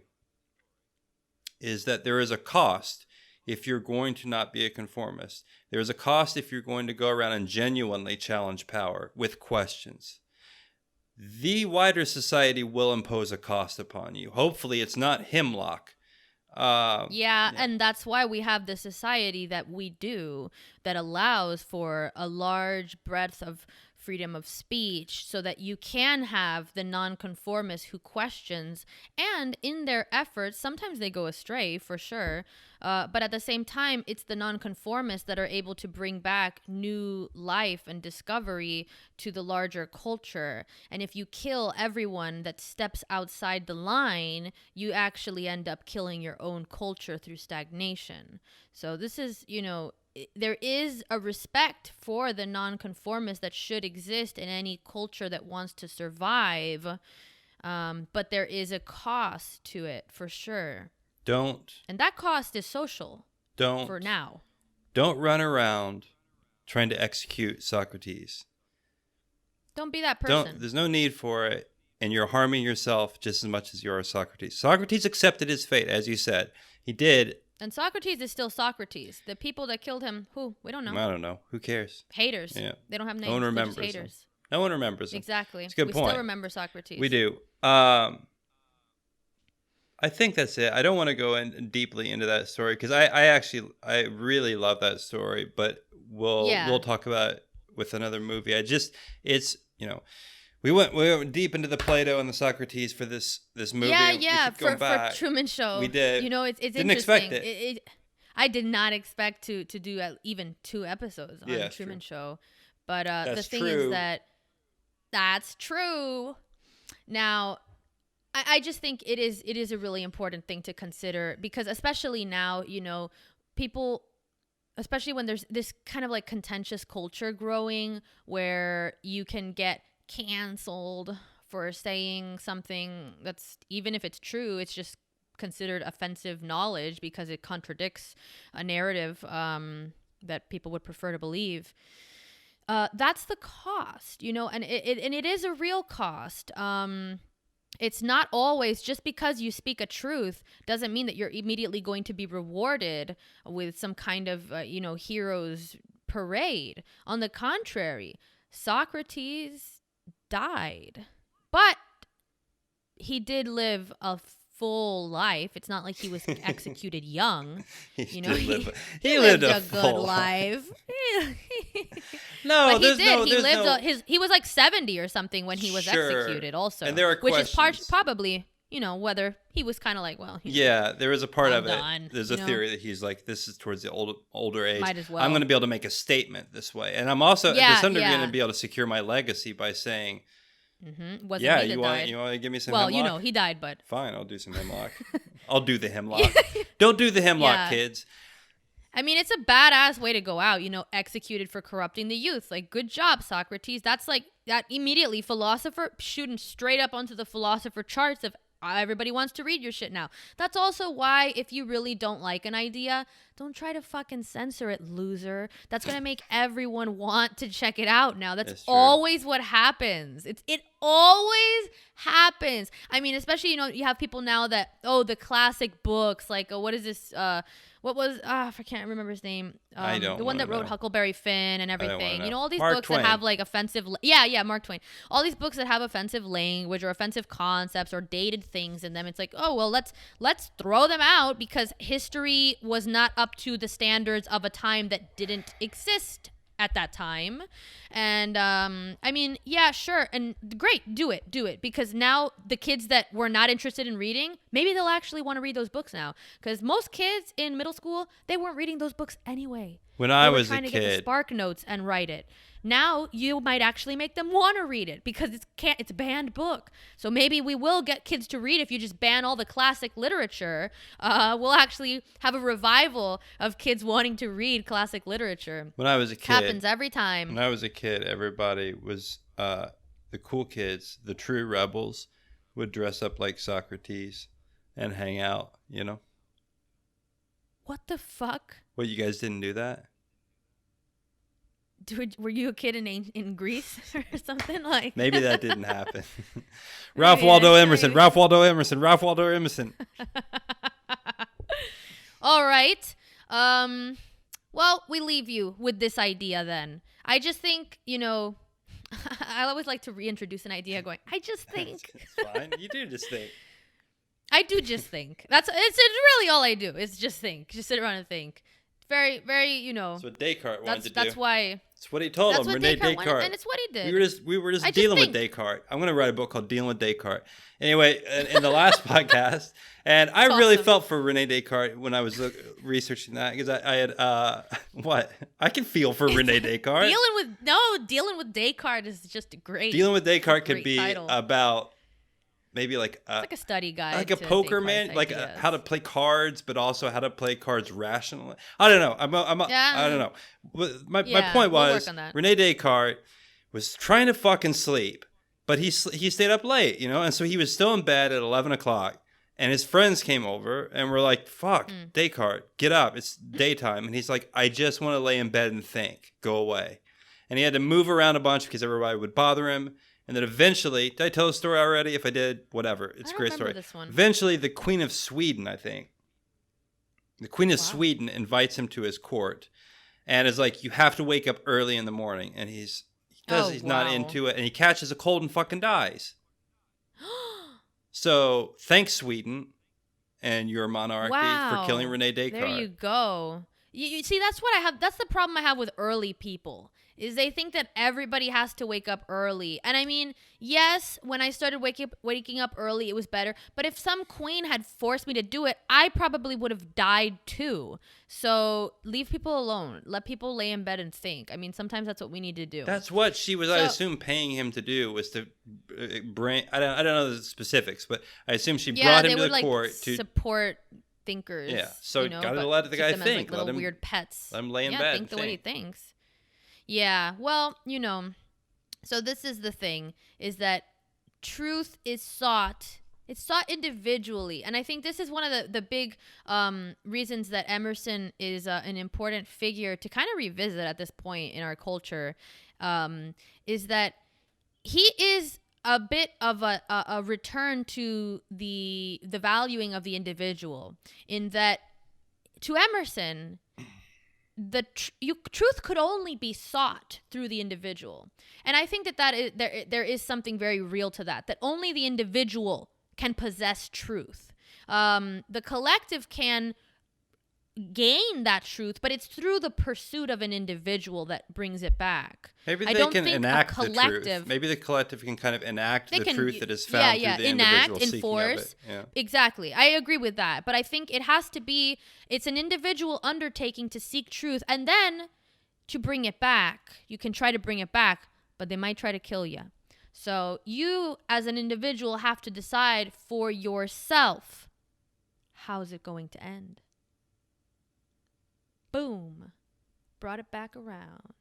is that there is a cost if you're going to not be a conformist. There is a cost if you're going to go around and genuinely challenge power with questions. The wider society will impose a cost upon you. Hopefully it's not hemlock. And that's why we have the society that we do, that allows for a large breadth of freedom of speech, so that you can have the nonconformist who questions, and in their efforts, sometimes they go astray for sure, but at the same time, it's the nonconformists that are able to bring back new life and discovery to the larger culture. And if you kill everyone that steps outside the line, you actually end up killing your own culture through stagnation. So this is, there is a respect for the nonconformist that should exist in any culture that wants to survive, but there is a cost to it for sure. And that cost is social. For now. Don't run around trying to execute Socrates. Don't be that person. There's no need for it, and you're harming yourself just as much as you are Socrates. Socrates accepted his fate, as you said. He did. And Socrates is still Socrates. The people that killed him, who? We don't know. I don't know. Who cares? Haters. Yeah. They don't have names. No one remembers They're just haters. him. No one remembers him. Exactly. It's a good point. We still remember Socrates. We do. I think that's it. I don't want to go in deeply into that story because I really love that story, but we'll talk about it with another movie. We went deep into the Plato and the Socrates for this movie. Yeah. For Truman Show, we did. It's Didn't interesting. expect it. I did not expect to do even 2 episodes on the Truman Show, but the thing is that's true. Now, I just think it is a really important thing to consider, because especially now, people, especially when there's this kind of like contentious culture growing where you can get canceled for saying something that's, even if it's true, it's just considered offensive knowledge because it contradicts a narrative that people would prefer to believe. That's the cost, and it is a real cost. It's not always just because you speak a truth doesn't mean that you're immediately going to be rewarded with some kind of, hero's parade. On the contrary, Socrates died, but he did live a full life. It's not like he was executed young. He lived a good life. No, but he did. He was like 70 or something when he was executed also. And there are questions. Which is probably, whether he was kind of like, well, there is a part of it. Done, There's a theory that he's like, this is towards the older age. Might as well. I'm going to be able to make a statement this way. And I'm also, to some degree, going to be able to secure my legacy by saying, Wasn't you want to give me some hemlock? Well, he died, but... Fine, I'll do some hemlock. I'll do the hemlock. Don't do the hemlock, kids. I mean, it's a badass way to go out, executed for corrupting the youth. Like, good job, Socrates. That's like, that immediately, philosopher, shooting straight up onto the philosopher charts of everybody wants to read your shit now. That's also why, if you really don't like an idea, don't try to fucking censor it, loser. That's going to make everyone want to check it out now. That's always what happens. It always happens. I mean, especially, you have people now that, the classic books, like, what is this, what was I can't remember his name. I don't the one wanna that wrote know. Huckleberry Finn and don't wanna everything. You know. know, all these Mark books Twain. that have like offensive. Yeah, Mark Twain. All these books that have offensive language or offensive concepts or dated things in them. It's like, oh well, let's throw them out because history was not up to the standards of a time that didn't exist at that time. And I mean, yeah, sure, and great, do it, because now the kids that were not interested in reading, maybe they'll actually want to read those books now, because most kids in middle school, they weren't reading those books anyway. When They I were was a trying to get the kid, spark notes and write it. Now you might actually make them want to read it because it's a banned book. So maybe we will get kids to read if you just ban all the classic literature. We'll actually have a revival of kids wanting to read classic literature. when I was a kid, Happens every time. when I was a kid, everybody was the cool kids, the true rebels, would dress up like Socrates and hang out. You know, What the fuck? what, you guys didn't do that? Dude, were you a kid in Greece or something like? Maybe that didn't happen. Ralph Maybe, Waldo maybe. Emerson. Ralph Waldo Emerson. Ralph Waldo Emerson. All right. Well, we leave you with this idea then. I just think, I always like to reintroduce an idea going, I just think. It's fine. You do just think. I do just think. It's really all I do is just think. Just sit around and think. Very, very, That's what Descartes wanted to do. that's why. That's what he told That's him. what Rene Descartes Descartes. wanted, and it's what he did. We were just I just dealing with think. Descartes. I'm going to write a book called Dealing with Descartes. Anyway, in the last podcast, and I That's really awesome. felt for Rene Descartes when I was researching that, because I had what I can feel for Rene Descartes. Dealing with Descartes is just great. Dealing with Descartes could Great be title. about maybe like It's like a study guide. like a to poker Descartes' man, like ideas. how to play cards, but also how to play cards rationally. I don't know. I don't know. My point we'll was work on that. Rene Descartes was trying to fucking sleep, but he stayed up late, and so he was still in bed at 11 o'clock. And his friends came over and were like, "Fuck, Descartes, get up! It's daytime." And he's like, "I just want to lay in bed and think. Go away." And he had to move around a bunch because everybody would bother him. And then eventually, did I tell the story already? If I did, whatever. It's a great story. This one. Eventually, the Queen of Sweden, I think. The Queen of Wow. Sweden invites him to his court and is like, "You have to wake up early in the morning." And he's not wow. into it. And he catches a cold and fucking dies. So thanks, Sweden and your monarchy for killing Rene Descartes. There you go. You see, that's what I have. That's the problem I have with early people. Is they think that everybody has to wake up early. And I mean, yes, when I started waking up early, it was better. But if some queen had forced me to do it, I probably would have died too. So leave people alone. Let people lay in bed and think. I mean, sometimes that's what we need to do. That's what she was, I assume, paying him to do, was to bring, I don't know the specifics, but I assume she brought him to the court to support thinkers. Yeah, so gotta gotta let the guy them think. As, like, Let little him weird pets. let him lay in bed Yeah, and think the way he think. thinks. Yeah, well, so this is the thing, is that truth is sought. It's sought individually. And I think this is one of the big reasons that Emerson is an important figure to kind of revisit at this point in our culture, is that he is a bit of a return to the valuing of the individual, in that to Emerson, truth could only be sought through the individual. And I think that is, there is something very real to that only the individual can possess truth. The collective can gain that truth, but it's through the pursuit of an individual that brings it back. Maybe I they don't can think enact a the collective, truth. Maybe the collective can kind of enact the can, truth that is found through the enact, individual enforce. seeking of it. Yeah. Exactly. I agree with that. But I think it has to be, it's an individual undertaking to seek truth, and then to bring it back. You can try to bring it back, but they might try to kill you. So you, as an individual, have to decide for yourself, how is it going to end? Boom. Brought it back around.